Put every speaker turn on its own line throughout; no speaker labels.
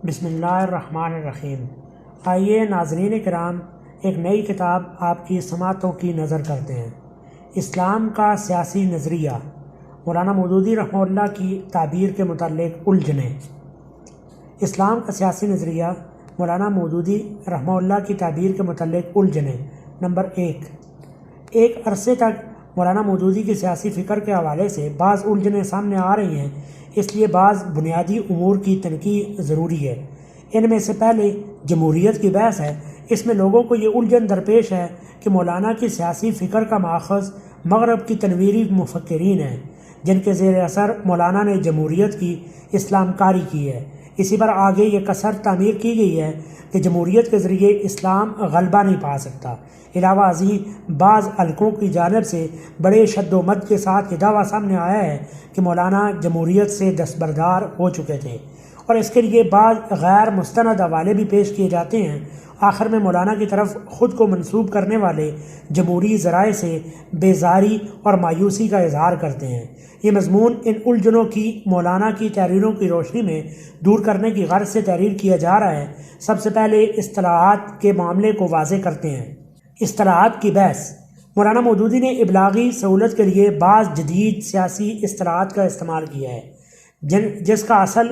بسم اللہ الرحمن الرحیم۔ آئیے ناظرین کرام، ایک نئی کتاب آپ کی سماعتوں کی نظر کرتے ہیں۔ اسلام کا سیاسی نظریہ، مولانا مودودی رحمہ اللہ کی تعبیر کے متعلق الجھنیں۔ اسلام کا سیاسی نظریہ، مولانا مودودی رحمہ اللہ کی تعبیر کے متعلق الجھنیں۔ نمبر 1، ایک عرصے تک مولانا مودودی کی سیاسی فکر کے حوالے سے بعض الجھنیں سامنے آ رہی ہیں، اس لیے بعض بنیادی امور کی تنقید ضروری ہے۔ ان میں سے پہلے جمہوریت کی بحث ہے۔ اس میں لوگوں کو یہ الجھن درپیش ہے کہ مولانا کی سیاسی فکر کا ماخذ مغرب کی تنویری مفکرین ہیں، جن کے زیر اثر مولانا نے جمہوریت کی اسلام کاری کی ہے۔ اسی پر آگے یہ کثر تعمیر کی گئی ہے کہ جمہوریت کے ذریعے اسلام غلبہ نہیں پا سکتا۔ علاوہ ازیں بعض حلقوں کی جانب سے بڑے شد و مد کے ساتھ یہ دعویٰ سامنے آیا ہے کہ مولانا جمہوریت سے دستبردار ہو چکے تھے، اور اس کے لیے بعض غیر مستند حوالے بھی پیش کیے جاتے ہیں۔ آخر میں مولانا کی طرف خود کو منسوب کرنے والے جمہوری ذرائع سے بیزاری اور مایوسی کا اظہار کرتے ہیں۔ یہ مضمون ان الجھنوں کی مولانا کی تحریروں کی روشنی میں دور کرنے کی غرض سے تحریر کیا جا رہا ہے۔ سب سے پہلے اصطلاحات کے معاملے کو واضح کرتے ہیں۔ اصطلاحات کی بحث۔ مولانا مودودی نے ابلاغی سہولت کے لیے بعض جدید سیاسی اصطلاحات کا استعمال کیا ہے، جس کا اصل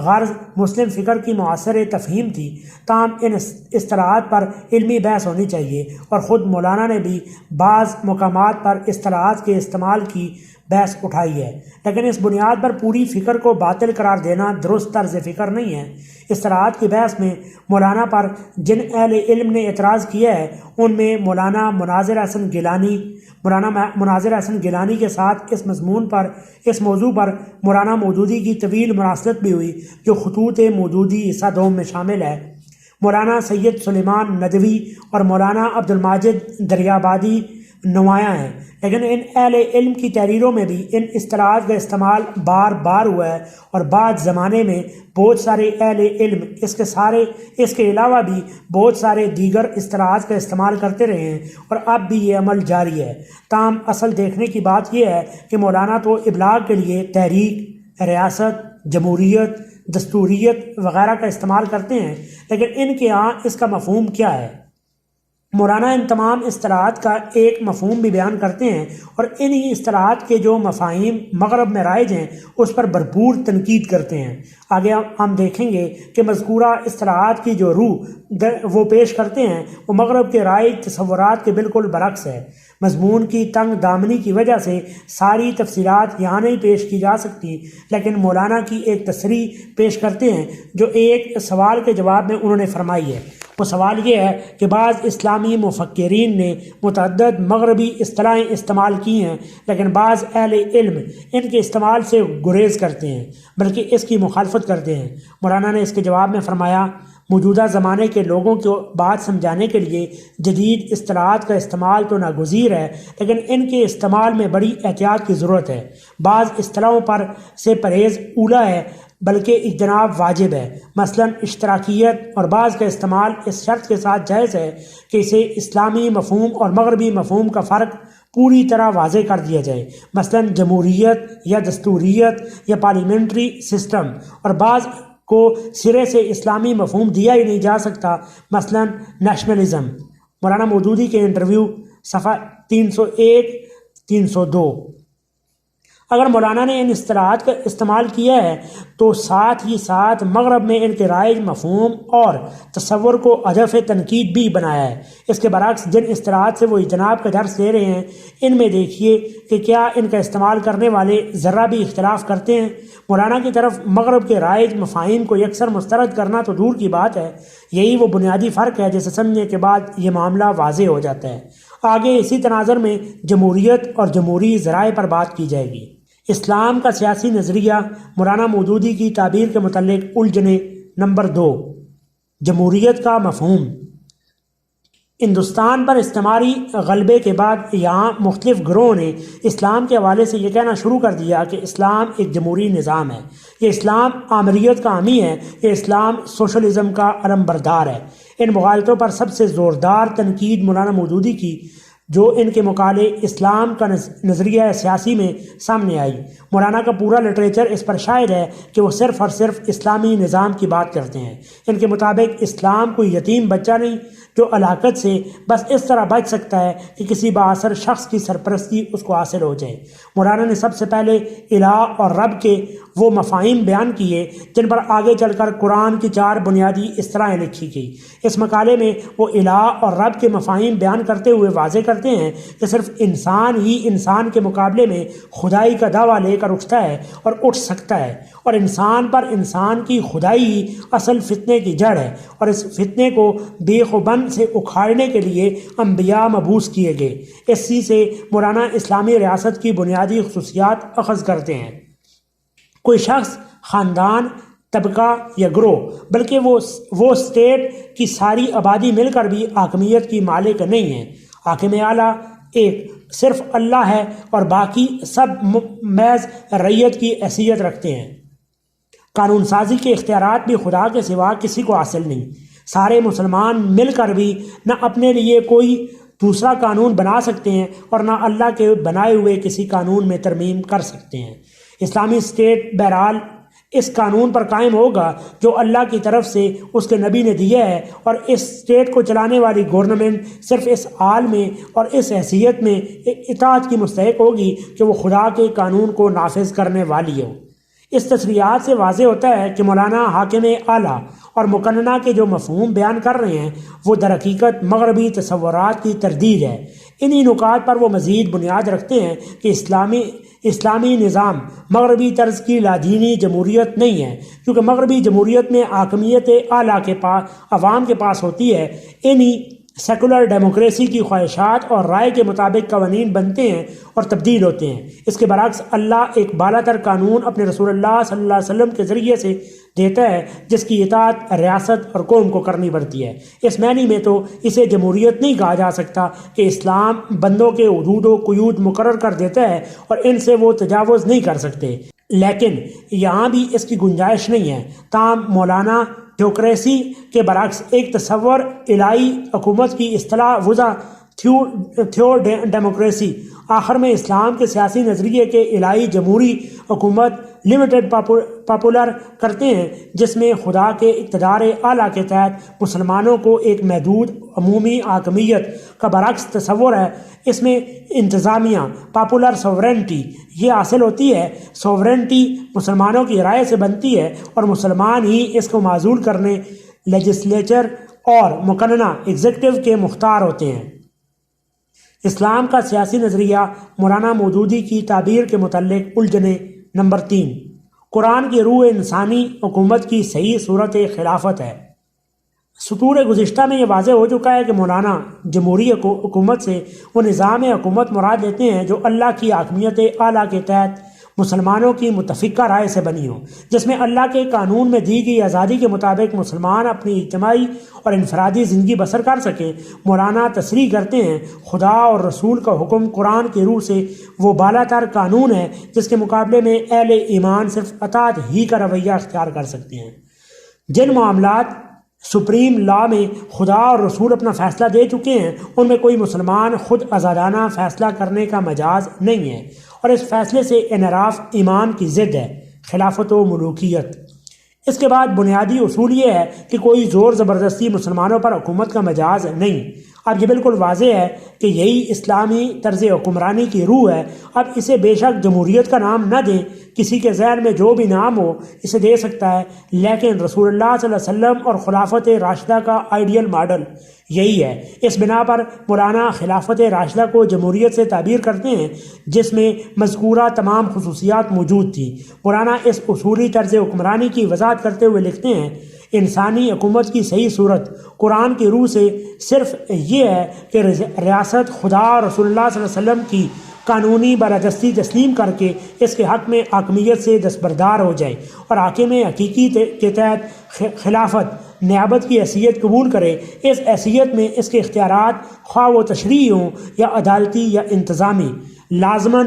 غرض مسلم فکر کی معاصر تفہیم تھی۔ تاہم ان اصطلاحات پر علمی بحث ہونی چاہیے، اور خود مولانا نے بھی بعض مقامات پر اصطلاحات کے استعمال کی بحث اٹھائی ہے، لیکن اس بنیاد پر پوری فکر کو باطل قرار دینا درست طرز فکر نہیں ہے۔ اصطلاحات کی بحث میں مولانا پر جن اہل علم نے اعتراض کیا ہے، ان میں مولانا مناظر حسن گیلانی کے ساتھ اس موضوع پر مولانا مودودی کی طویل مراسلت بھی ہوئی، جو خطوط مودودی حصہ دوم میں شامل ہے۔ مولانا سید سلیمان ندوی اور مولانا عبدالماجد دریابادی نمایاں ہیں، لیکن ان اہل علم کی تحریروں میں بھی ان اصطلاحات کا استعمال بار بار ہوا ہے، اور بعد زمانے میں بہت سارے اہل علم اس کے علاوہ بھی بہت سارے دیگر اصطلاحات کا استعمال کرتے رہے ہیں، اور اب بھی یہ عمل جاری ہے۔ تاہم اصل دیکھنے کی بات یہ ہے کہ مولانا تو ابلاغ کے لیے تحریک، ریاست، جمہوریت، دستوریت وغیرہ کا استعمال کرتے ہیں، لیکن ان کے ہاں اس کا مفہوم کیا ہے؟ مولانا ان تمام اصطلاحات کا ایک مفہوم بھی بیان کرتے ہیں، اور انہی اصطلاحات کے جو مفاہیم مغرب میں رائج ہیں اس پر بھرپور تنقید کرتے ہیں۔ آگے ہم دیکھیں گے کہ مذکورہ اصطلاحات کی جو روح وہ پیش کرتے ہیں وہ مغرب کے رائج تصورات کے بالکل برعکس ہے۔ مضمون کی تنگ دامنی کی وجہ سے ساری تفصیلات یہاں نہیں پیش کی جا سکتی، لیکن مولانا کی ایک تصریح پیش کرتے ہیں جو ایک سوال کے جواب میں انہوں نے فرمائی ہے۔ وہ سوال یہ ہے کہ بعض اسلامی مفکرین نے متعدد مغربی اصطلاحیں استعمال کی ہیں، لیکن بعض اہل علم ان کے استعمال سے گریز کرتے ہیں، بلکہ اس کی مخالفت کرتے ہیں۔ مولانا نے اس کے جواب میں فرمایا، موجودہ زمانے کے لوگوں کو بات سمجھانے کے لیے جدید اصطلاحات کا استعمال تو ناگزیر ہے، لیکن ان کے استعمال میں بڑی احتیاط کی ضرورت ہے۔ بعض اصطلاحوں پر سے پرہیز اولا ہے، بلکہ اجتناب واجب ہے۔ مثلا اشتراکیت اور بعض کا استعمال اس شرط کے ساتھ جائز ہے کہ اسے اسلامی مفہوم اور مغربی مفہوم کا فرق پوری طرح واضح کر دیا جائے، مثلا جمہوریت یا دستوریت یا پارلیمنٹری سسٹم، اور بعض کو سرے سے اسلامی مفہوم دیا ہی نہیں جا سکتا، مثلا نیشنلزم۔ مولانا مودودی کے انٹرویو، صفحہ 301-302۔ اگر مولانا نے ان اصطلاحات کا استعمال کیا ہے تو ساتھ ہی ساتھ مغرب میں ان کے رائج مفہوم اور تصور کو ہدف تنقید بھی بنایا ہے۔ اس کے برعکس جن اصطلاحات سے وہ اجتناب کا درس لے رہے ہیں، ان میں دیکھیے کہ کیا ان کا استعمال کرنے والے ذرہ بھی اختلاف کرتے ہیں۔ مولانا کی طرف مغرب کے رائج مفاہیم کو یکسر مسترد کرنا تو دور کی بات ہے، یہی وہ بنیادی فرق ہے جسے سمجھنے کے بعد یہ معاملہ واضح ہو جاتا ہے۔ آگے اسی تناظر میں جمہوریت اور جمہوری ذرائع پر بات کی جائے گی۔ اسلام کا سیاسی نظریہ، مولانا مودودی کی تعبیر کے متعلق الجھنیں۔ نمبر 2، جمہوریت کا مفہوم۔ ہندوستان پر استعماری غلبے کے بعد یہاں مختلف گروہوں نے اسلام کے حوالے سے یہ کہنا شروع کر دیا کہ اسلام ایک جمہوری نظام ہے، یہ اسلام آمریت کا حامی ہے، یہ اسلام سوشلزم کا علم بردار ہے۔ ان مغالطوں پر سب سے زوردار تنقید مولانا مودودی کی جو ان کے مقالے اسلام کا نظریہ سیاسی میں سامنے آئی۔ مولانا کا پورا لٹریچر اس پر شاہد ہے کہ وہ صرف اور صرف اسلامی نظام کی بات کرتے ہیں۔ ان کے مطابق اسلام کوئی یتیم بچہ نہیں جو ہلاکت سے بس اس طرح بچ سکتا ہے کہ کسی بااثر شخص کی سرپرستی اس کو حاصل ہو جائے۔ مولانا نے سب سے پہلے الہ اور رب کے وہ مفاہیم بیان کیے جن پر آگے چل کر قرآن کی 4 بنیادی اصطلاحیں لکھی گئی۔ اس مقالے میں وہ الہ اور رب کے مفاہیم بیان کرتے ہوئے واضح کرتے ہیں کہ صرف انسان ہی انسان کے مقابلے میں خدائی کا دعویٰ لے کر اٹھتا ہے اور اٹھ سکتا ہے، اور انسان پر انسان کی خدائی ہی اصل فتنے کی جڑ ہے، اور اس فتنے کو بیخ و بن سے اکھاڑنے کے لیے انبیاء مبعوث کیے گئے۔ اسی سے مولانا اسلامی ریاست کی بنیادی خصوصیات اخذ کرتے ہیں۔ کوئی شخص، خاندان، طبقہ یا گروہ، بلکہ وہ اسٹیٹ کی ساری آبادی مل کر بھی حاکمیت کی مالک نہیں ہے۔ حاکم اعلیٰ ایک صرف اللہ ہے اور باقی سب محض رعیت کی حیثیت رکھتے ہیں۔ قانون سازی کے اختیارات بھی خدا کے سوا کسی کو حاصل نہیں۔ سارے مسلمان مل کر بھی نہ اپنے لیے کوئی دوسرا قانون بنا سکتے ہیں اور نہ اللہ کے بنائے ہوئے کسی قانون میں ترمیم کر سکتے ہیں۔ اسلامی اسٹیٹ بہرحال اس قانون پر قائم ہوگا جو اللہ کی طرف سے اس کے نبی نے دیا ہے، اور اس اسٹیٹ کو چلانے والی گورنمنٹ صرف اس حال میں اور اس حیثیت میں اطاعت کی مستحق ہوگی کہ وہ خدا کے قانون کو نافذ کرنے والی ہو۔ اس تصریحات سے واضح ہوتا ہے کہ مولانا حاکم اعلیٰ اور مقننہ کے جو مفہوم بیان کر رہے ہیں وہ در حقیقت مغربی تصورات کی تردید ہے۔ انہی نکات پر وہ مزید بنیاد رکھتے ہیں کہ اسلامی نظام مغربی طرز کی لادینی جمہوریت نہیں ہے، کیونکہ مغربی جمہوریت میں حاکمیت اعلیٰ کے پاس عوام کے پاس ہوتی ہے۔ انہی سیکولر ڈیموکریسی کی خواہشات اور رائے کے مطابق قوانین بنتے ہیں اور تبدیل ہوتے ہیں۔ اس کے برعکس اللہ ایک بالا تر قانون اپنے رسول اللہ صلی اللہ علیہ وسلم کے ذریعے سے دیتا ہے جس کی اطاعت ریاست اور قوم کو کرنی پڑتی ہے۔ اس معنی میں تو اسے جمہوریت نہیں کہا جا سکتا کہ اسلام بندوں کے حدود و قیود مقرر کر دیتا ہے اور ان سے وہ تجاوز نہیں کر سکتے، لیکن یہاں بھی اس کی گنجائش نہیں ہے۔ تاہم مولانا تھیوکریسی کے برعکس ایک تصور الہی حکومت کی اصطلاح وضع تھیو ڈیموکریسی آخر میں اسلام کے سیاسی نظریے کے الہی جمہوری حکومت لمیٹڈ پاپولر کرتے ہیں، جس میں خدا کے اقتدار اعلیٰ کے تحت مسلمانوں کو ایک محدود عمومی حاکمیت کا برعکس تصور ہے۔ اس میں انتظامیہ پاپولر سوورنٹی یہ حاصل ہوتی ہے۔ سوورنٹی مسلمانوں کی رائے سے بنتی ہے اور مسلمان ہی اس کو معزول کرنے لیجسلیچر اور مقننہ ایگزیکٹو کے مختار ہوتے ہیں۔ اسلام کا سیاسی نظریہ مولانا مودودی کی تعبیر کے متعلق الجھنیں۔ نمبر 3، قرآن کی روح انسانی حکومت کی صحیح صورت خلافت ہے۔ سطور گزشتہ میں یہ واضح ہو چکا ہے کہ مولانا جمہوری حکومت سے وہ نظام حکومت مراد لیتے ہیں جو اللہ کی حاکمیت اعلیٰ کے تحت مسلمانوں کی متفقہ رائے سے بنی ہو، جس میں اللہ کے قانون میں دی گئی آزادی کے مطابق مسلمان اپنی اجتماعی اور انفرادی زندگی بسر کر سکیں۔ مولانا تصریح کرتے ہیں خدا اور رسول کا حکم قرآن کی روح سے وہ بالا تر قانون ہے جس کے مقابلے میں اہل ایمان صرف اطاعت ہی کا رویہ اختیار کر سکتے ہیں۔ جن معاملات سپریم لا میں خدا اور رسول اپنا فیصلہ دے چکے ہیں ان میں کوئی مسلمان خود آزادانہ فیصلہ کرنے کا مجاز نہیں ہے، اور اس فیصلے سے انحراف ایمان کی ضد ہے، خلافت و ملوکیت۔ اس کے بعد بنیادی اصول یہ ہے کہ کوئی زور زبردستی مسلمانوں پر حکومت کا مجاز نہیں۔ اب یہ بالکل واضح ہے کہ یہی اسلامی طرز حکمرانی کی روح ہے۔ اب اسے بے شک جمہوریت کا نام نہ دیں، کسی کے ذہن میں جو بھی نام ہو اسے دے سکتا ہے، لیکن رسول اللہ صلی اللہ علیہ وسلم اور خلافت راشدہ کا آئیڈیل ماڈل یہی ہے۔ اس بنا پر مولانا خلافت راشدہ کو جمہوریت سے تعبیر کرتے ہیں جس میں مذکورہ تمام خصوصیات موجود تھیں۔ مولانا اس اصولی طرز حکمرانی کی وضاحت کرتے ہوئے لکھتے ہیں انسانی حکومت کی صحیح صورت قرآن کی روح سے صرف یہ ہے کہ ریاست خدا اور رسول اللہ صلی اللہ علیہ وسلم کی قانونی بالادستی تسلیم کر کے اس کے حق میں حاکمیت سے دستبردار ہو جائے اور حاکم حقیقی کے تحت خلافت نیابت کی حیثیت قبول کرے۔ اس حیثیت میں اس کے اختیارات خواہ و تشریعی ہوں یا عدالتی یا انتظامی، لازماً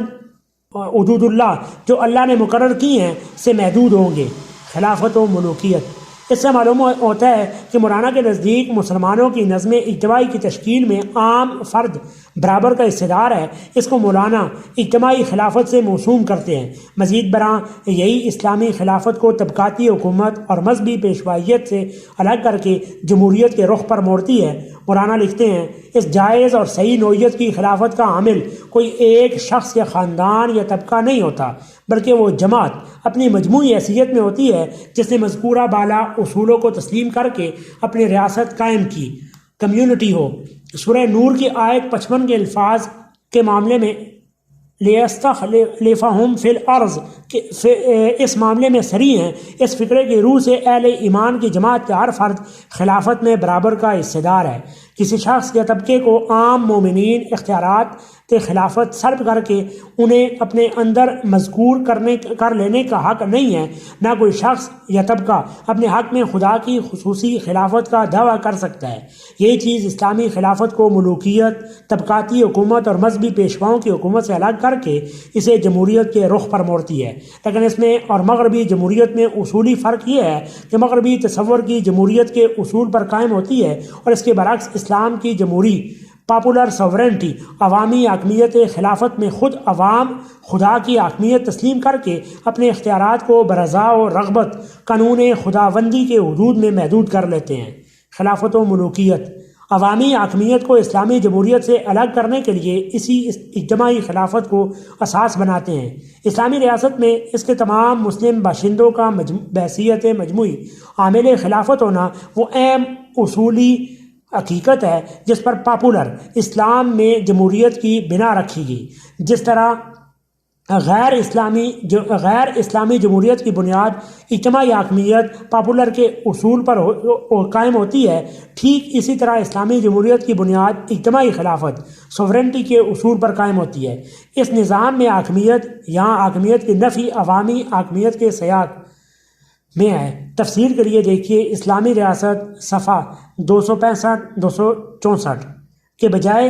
حدود اللہ جو اللہ نے مقرر کی ہیں سے محدود ہوں گے۔ خلافت و ملوکیت اس سے معلوم ہوتا ہے کہ مولانا کے نزدیک مسلمانوں کی نظم اجتماعی کی تشکیل میں عام فرد برابر کا حصہ دار ہے۔ اس کو مولانا اجتماعی خلافت سے موسوم کرتے ہیں۔ مزید برآں یہی اسلامی خلافت کو طبقاتی حکومت اور مذہبی پیشوائیت سے الگ کر کے جمہوریت کے رخ پر موڑتی ہے۔ مولانا لکھتے ہیں، اس جائز اور صحیح نوعیت کی خلافت کا عامل کوئی ایک شخص یا خاندان یا طبقہ نہیں ہوتا، بلکہ وہ جماعت اپنی مجموعی حیثیت میں ہوتی ہے جس نے مذکورہ بالا اصولوں کو تسلیم کر کے اپنی ریاست قائم کی۔ کمیونٹی ہو۔ سورہ نور کی آیت 55 کے الفاظ کے معاملے میں لِيَسْتَخْلِفَهُمْ فِي الْأَرْضِ اس معاملے میں صریح ہیں۔ اس فکرے کی روح سے اہل ایمان کی جماعت کا ہر فرد خلافت میں برابر کا حصہ دار ہے۔ کسی شخص یا طبقے کو عام مومنین اختیارات خلافت سلب کر کے انہیں اپنے اندر مذکور کر لینے کا حق نہیں ہے۔ نہ کوئی شخص یا طبقہ اپنے حق میں خدا کی خصوصی خلافت کا دعویٰ کر سکتا ہے۔ یہی چیز اسلامی خلافت کو ملوکیت، طبقاتی حکومت اور مذہبی پیشواؤں کی حکومت سے الگ کر کے اسے جمہوریت کے رخ پر موڑتی ہے۔ لیکن اس میں اور مغربی جمہوریت میں اصولی فرق یہ ہے کہ مغربی تصور کی جمہوریت کے اصول پر قائم ہوتی ہے، اور اس کے برعکس اسلام کی جمہوری پاپولر سوورنٹی، عوامی حاکمیت خلافت میں خود عوام خدا کی حاکمیت تسلیم کر کے اپنے اختیارات کو برضا و رغبت قانون خداوندی کے حدود میں محدود کر لیتے ہیں۔ خلافت و ملوکیت عوامی حاکمیت کو اسلامی جمہوریت سے الگ کرنے کے لیے اسی اجتماعی خلافت کو اساس بناتے ہیں۔ اسلامی ریاست میں اس کے تمام مسلم باشندوں کا بحیثیت مجموعی عامل خلافت ہونا وہ اہم اصولی حقیقت ہے جس پر پاپولر اسلام میں جمہوریت کی بنا رکھی گئی۔ جس طرح غیر اسلامی جمہوریت کی بنیاد اجتماعی حاکمیت پاپولر کے اصول پر قائم ہوتی ہے، ٹھیک اسی طرح اسلامی جمہوریت کی بنیاد اجتماعی خلافت سوورنٹی کے اصول پر قائم ہوتی ہے۔ اس نظام میں حاکمیت حاکمیت کی نفی عوامی حاکمیت کے سیاق میں ہے۔ تفسیر کے لیے دیکھیے اسلامی ریاست صفحہ 265-264 کے بجائے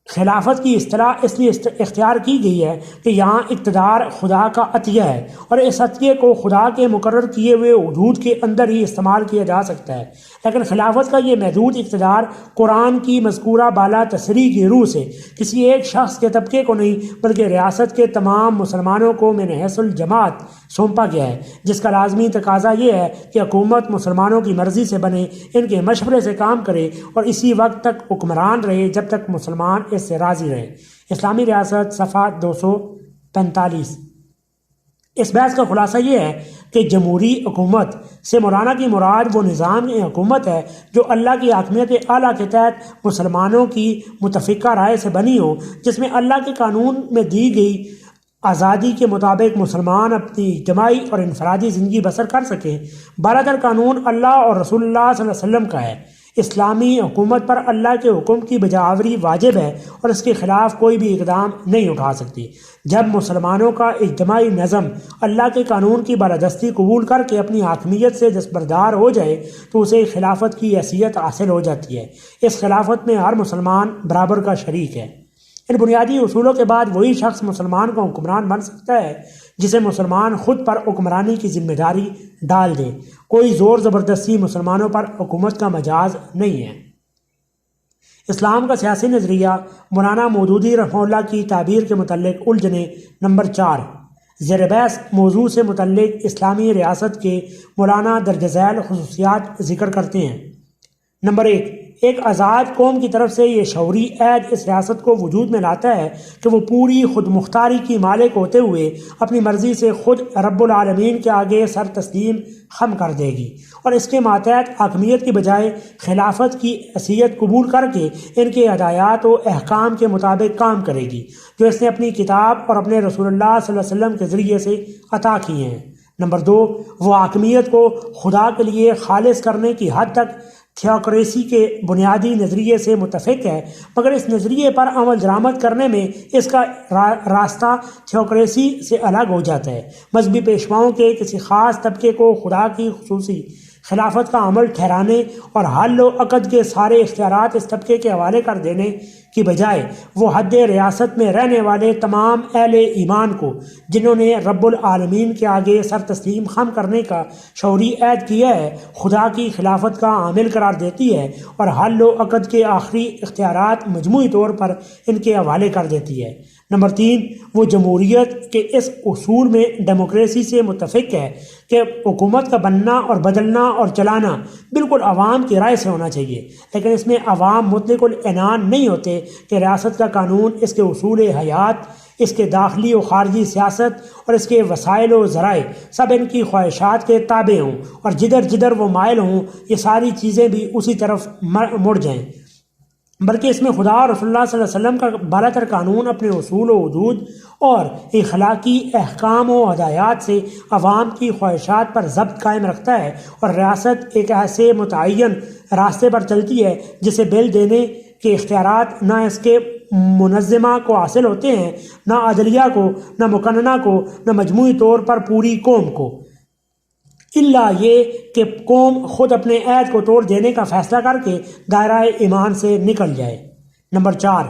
خلافت کی اصطلاح اس لیے اختیار کی گئی ہے کہ یہاں اقتدار خدا کا عطیہ ہے، اور اس عطیے کو خدا کے مقرر کیے ہوئے حدود کے اندر ہی استعمال کیا جا سکتا ہے۔ لیکن خلافت کا یہ محدود اقتدار قرآن کی مذکورہ بالا تصریح کی روح سے کسی ایک شخص کے طبقے کو نہیں بلکہ ریاست کے تمام مسلمانوں کو من حیث الجماعت سونپا گیا ہے، جس کا لازمی تقاضا یہ ہے کہ حکومت مسلمانوں کی مرضی سے بنے، ان کے مشورے سے کام کرے اور اسی وقت تک حکمران رہے جب تک مسلمان اس سے راضی رہے۔ اسلامی ریاست صفحہ 245۔ اس بحث کا خلاصہ یہ ہے کہ جمہوری حکومت سے مولانا کی مراد وہ نظام حکومت ہے جو اللہ کی حاکمیت اعلیٰ کے تحت مسلمانوں کی متفقہ رائے سے بنی ہو، جس میں اللہ کے قانون میں دی گئی آزادی کے مطابق مسلمان اپنی اجتماعی اور انفرادی زندگی بسر کر سکیں۔ بالاتر قانون اللہ اور رسول اللہ صلی اللہ علیہ وسلم کا ہے۔ اسلامی حکومت پر اللہ کے حکم کی بجاوری واجب ہے اور اس کے خلاف کوئی بھی اقدام نہیں اٹھا سکتی۔ جب مسلمانوں کا اجتماعی نظم اللہ کے قانون کی بالادستی قبول کر کے اپنی حاکمیت سے دستبردار ہو جائے تو اسے خلافت کی حیثیت حاصل ہو جاتی ہے۔ اس خلافت میں ہر مسلمان برابر کا شریک ہے۔ ان بنیادی اصولوں کے بعد وہی شخص مسلمان کا حکمران بن سکتا ہے جسے مسلمان خود پر حکمرانی کی ذمہ داری ڈال دے۔ کوئی زور زبردستی مسلمانوں پر حکومت کا مجاز نہیں ہے۔ اسلام کا سیاسی نظریہ مولانا مودودی رحمہ اللہ کی تعبیر کے متعلق الجھنیں۔ نمبر 4، زیر بحث موضوع سے متعلق اسلامی ریاست کے مولانا درج ذیل خصوصیات ذکر کرتے ہیں۔ نمبر 1، ایک آزاد قوم کی طرف سے یہ شعوری عہد اس ریاست کو وجود میں لاتا ہے کہ وہ پوری خود مختاری کی مالک ہوتے ہوئے اپنی مرضی سے خود رب العالمین کے آگے سر تسلیم خم کر دے گی، اور اس کے ماتحت حاکمیت کی بجائے خلافت کی حیثیت قبول کر کے ان کے ہدایات و احکام کے مطابق کام کرے گی جو اس نے اپنی کتاب اور اپنے رسول اللہ صلی اللہ علیہ وسلم کے ذریعے سے عطا کیے ہیں۔ نمبر 2، وہ حاکمیت کو خدا کے لیے خالص کرنے کی حد تک تھیوکریسی کے بنیادی نظریے سے متفق ہے، مگر اس نظریے پر عمل درآمد کرنے میں اس کا راستہ تھیوکریسی سے الگ ہو جاتا ہے۔ مذہبی پیشواؤں کے کسی خاص طبقے کو خدا کی خصوصی خلافت کا عمل ٹھہرانے اور حل و عقد کے سارے اختیارات اس طبقے کے حوالے کر دینے کی بجائے وہ حد ریاست میں رہنے والے تمام اہل ایمان کو، جنہوں نے رب العالمین کے آگے سر تسلیم خم کرنے کا شعوری عہد کیا ہے، خدا کی خلافت کا عامل قرار دیتی ہے اور حل و عقد کے آخری اختیارات مجموعی طور پر ان کے حوالے کر دیتی ہے۔ نمبر 3، وہ جمہوریت کے اس اصول میں ڈیموکریسی سے متفق ہے کہ حکومت کا بننا اور بدلنا اور چلانا بالکل عوام کی رائے سے ہونا چاہیے، لیکن اس میں عوام مطلق العنان نہیں ہوتے کہ ریاست کا قانون، اس کے اصول حیات، اس کے داخلی و خارجی سیاست اور اس کے وسائل و ذرائع سب ان کی خواہشات کے تابع ہوں، اور جدھر جدھر وہ مائل ہوں یہ ساری چیزیں بھی اسی طرف مڑ جائیں، بلکہ اس میں خدا اور رسول اللہ صلی اللہ علیہ وسلم کا بالا تر قانون اپنے اصول و حدود اور اخلاقی احکام و ہدایات سے عوام کی خواہشات پر ضبط قائم رکھتا ہے، اور ریاست ایک ایسے متعین راستے پر چلتی ہے جسے بل دینے کے اختیارات نہ اس کے منظمہ کو حاصل ہوتے ہیں، نہ عدلیہ کو، نہ مقننہ کو، نہ مجموعی طور پر پوری قوم کو، الا یہ کہ قوم خود اپنے عہد کو توڑ دینے کا فیصلہ کر کے دائرہ ایمان سے نکل جائے۔ نمبر 4،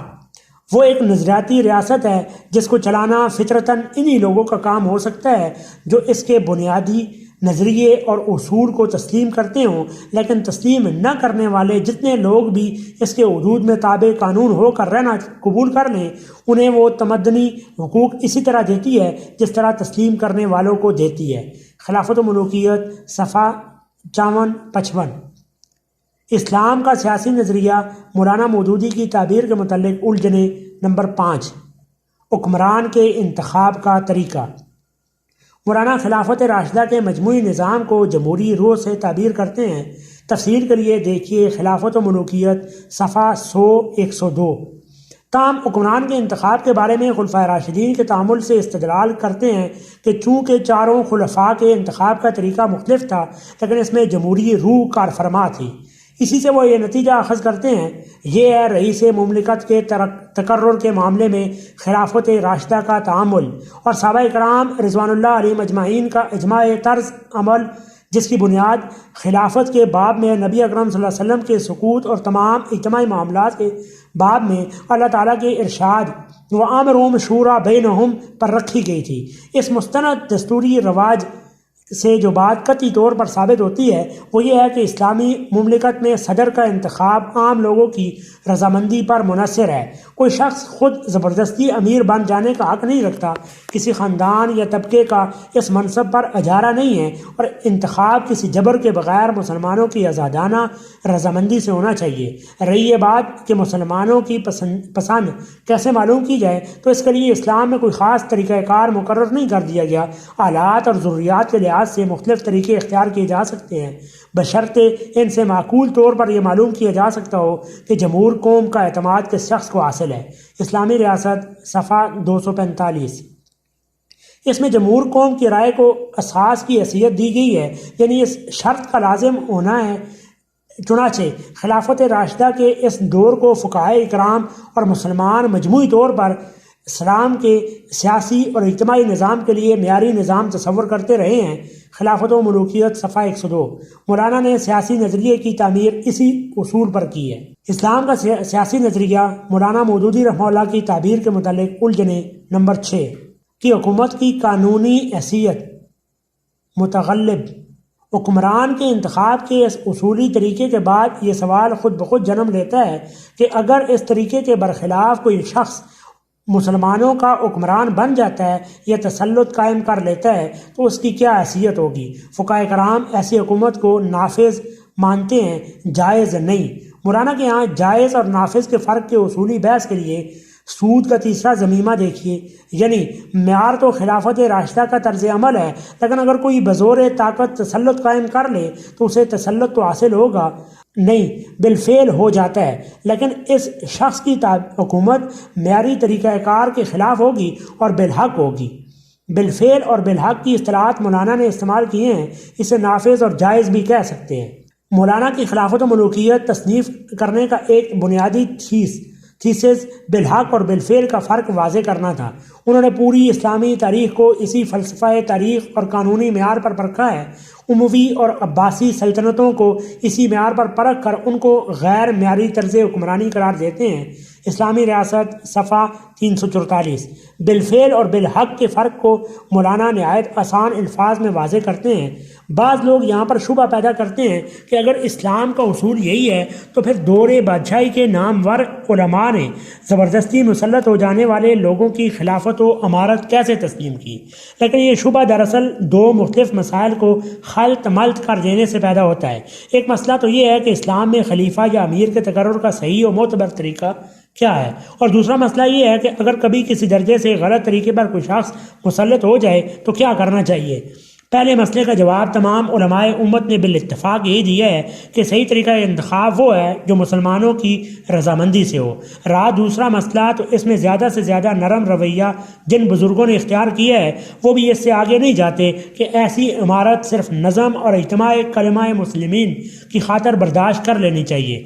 وہ ایک نظریاتی ریاست ہے جس کو چلانا فطرتاً انہی لوگوں کا کام ہو سکتا ہے جو اس کے بنیادی نظریے اور اصول کو تسلیم کرتے ہوں، لیکن تسلیم نہ کرنے والے جتنے لوگ بھی اس کے حدود میں تابع قانون ہو کر رہنا قبول کر لیں، انہیں وہ تمدنی حقوق اسی طرح دیتی ہے جس طرح تسلیم کرنے والوں کو دیتی ہے۔ خلافت و ملوکیت، صفحہ 54-55۔ اسلام کا سیاسی نظریہ مولانا مودودی کی تعبیر کے متعلق الجھنیں۔ نمبر 5، حکمران کے انتخاب کا طریقہ۔ مولانا خلافت راشدہ کے مجموعی نظام کو جمہوری روح سے تعبیر کرتے ہیں۔ تفصیل کے لیے دیکھیے خلافت و ملوکیت، صفحہ 100-102۔ تاہم حکمران کے انتخاب کے بارے میں خلفائے راشدین کے تعامل سے استدلال کرتے ہیں کہ چونکہ چاروں خلفاء کے انتخاب کا طریقہ مختلف تھا، لیکن اس میں جمہوری روح کار فرما تھی۔ اسی سے وہ یہ نتیجہ اخذ کرتے ہیں، یہ ہے رئیس مملکت کے تقرر کے معاملے میں خلافت راشدہ کا تعامل اور صحابہ کرام رضوان اللہ علیہم اجمعین کا اجماع طرز عمل، جس کی بنیاد خلافت کے باب میں نبی اکرم صلی اللہ علیہ وسلم کے سکوت اور تمام اجتماعی معاملات کے باب میں اللہ تعالیٰ کے ارشاد وَأَمْرُهُمْ شُورَى بَيْنَهُمْ پر رکھی گئی تھی۔ اس مستند دستوری رواج سے جو بات قطعی طور پر ثابت ہوتی ہے وہ یہ ہے کہ اسلامی مملکت میں صدر کا انتخاب عام لوگوں کی رضامندی پر منحصر ہے۔ کوئی شخص خود زبردستی امیر بن جانے کا حق نہیں رکھتا، کسی خاندان یا طبقے کا اس منصب پر اجارہ نہیں ہے، اور انتخاب کسی جبر کے بغیر مسلمانوں کی آزادانہ رضامندی سے ہونا چاہیے۔ رہی یہ بات کہ مسلمانوں کی پسند کیسے معلوم کی جائے، تو اس کے لیے اسلام میں کوئی خاص طریقہ کار مقرر نہیں کر دیا گیا۔ حالات اور ضروریات کے لحاظ سے مختلف طریقے اختیار کیے جا سکتے ہیں، بشرطے ان سے معقول طور پر یہ معلوم کیا جا سکتا ہو کہ جمہور قوم کا اعتماد کس شخص کو حاصل ہے۔ اسلامی ریاست، صفحہ 245۔ اس میں جمہور قوم کی رائے کو اساس کی حیثیت دی گئی ہے، یعنی اس شرط کا لازم ہونا ہے۔ چنانچہ خلافت راشدہ کے اس دور کو فقہائے اکرام اور مسلمان مجموعی طور پر اسلام کے سیاسی اور اجتماعی نظام کے لیے معیاری نظام تصور کرتے رہے ہیں۔ خلافت و ملوکیت، صفحہ 102۔ مولانا نے سیاسی نظریے کی تعمیر اسی اصول پر کی ہے۔ اسلام کا سیاسی نظریہ مولانا مودودی رحمہ اللہ کی تعبیر کے متعلق الجھنیں۔ نمبر 6، کہ حکومت کی قانونی حیثیت۔ متغلب حکمران کے انتخاب کے اس اصولی طریقے کے بعد یہ سوال خود بخود جنم لیتا ہے کہ اگر اس طریقے کے برخلاف کوئی شخص مسلمانوں کا حکمران بن جاتا ہے یا تسلط قائم کر لیتا ہے تو اس کی کیا حیثیت ہوگی؟ فقہائے کرام ایسی حکومت کو نافذ مانتے ہیں، جائز نہیں۔ مولانا کے ہاں جائز اور نافذ کے فرق کے اصولی بحث کے لیے سود کا تیسرا ضمیمہ دیکھیے، یعنی معیار تو خلافت راشدہ کا طرز عمل ہے، لیکن اگر کوئی بزور طاقت تسلط قائم کر لے تو اسے تسلط تو حاصل ہوگا نہیں، بالفعل ہو جاتا ہے، لیکن اس شخص کی حکومت معیاری طریقہ کار کے خلاف ہوگی اور بالحق ہوگی۔ بالفعل اور بالحق کی اصطلاحات مولانا نے استعمال کیے ہیں، اسے نافذ اور جائز بھی کہہ سکتے ہیں۔ مولانا کی خلافت و ملوکیت تصنیف کرنے کا ایک بنیادی تھیسس بالحق اور بالفعل کا فرق واضح کرنا تھا۔ انہوں نے پوری اسلامی تاریخ کو اسی فلسفہ تاریخ اور قانونی معیار پر پرکھا ہے۔ اموی اور عباسی سلطنتوں کو اسی معیار پر پرکھ کر ان کو غیر معیاری طرز حکمرانی قرار دیتے ہیں۔ اسلامی ریاست صفحہ 344۔ بالفعل اور بالحق کے فرق کو مولانا نہایت آسان الفاظ میں واضح کرتے ہیں۔ بعض لوگ یہاں پر شبہ پیدا کرتے ہیں کہ اگر اسلام کا اصول یہی ہے تو پھر دور بادشاہی کے نامور علماء نے زبردستی مسلط ہو جانے والے لوگوں کی خلافت و امارت کیسے تسلیم کی؟ لیکن یہ شبہ دراصل دو مختلف مسائل کو خلط ملط کر دینے سے پیدا ہوتا ہے۔ ایک مسئلہ تو یہ ہے کہ اسلام میں خلیفہ یا امیر کے تقرر کا صحیح و معتبر طریقہ کیا ہے، اور دوسرا مسئلہ یہ ہے کہ اگر کبھی کسی درجے سے غلط طریقے پر کوئی شخص مسلط ہو جائے تو کیا کرنا چاہیے۔ پہلے مسئلے کا جواب تمام علماء امت نے بالاتفاق یہی دیا ہے کہ صحیح طریقہ انتخاب وہ ہے جو مسلمانوں کی رضامندی سے ہو۔ رہا دوسرا مسئلہ تو اس میں زیادہ سے زیادہ نرم رویہ جن بزرگوں نے اختیار کیا ہے وہ بھی اس سے آگے نہیں جاتے کہ ایسی عمارت صرف نظم اور اجتماع کلمہ مسلمین کی خاطر برداشت کر لینی چاہیے،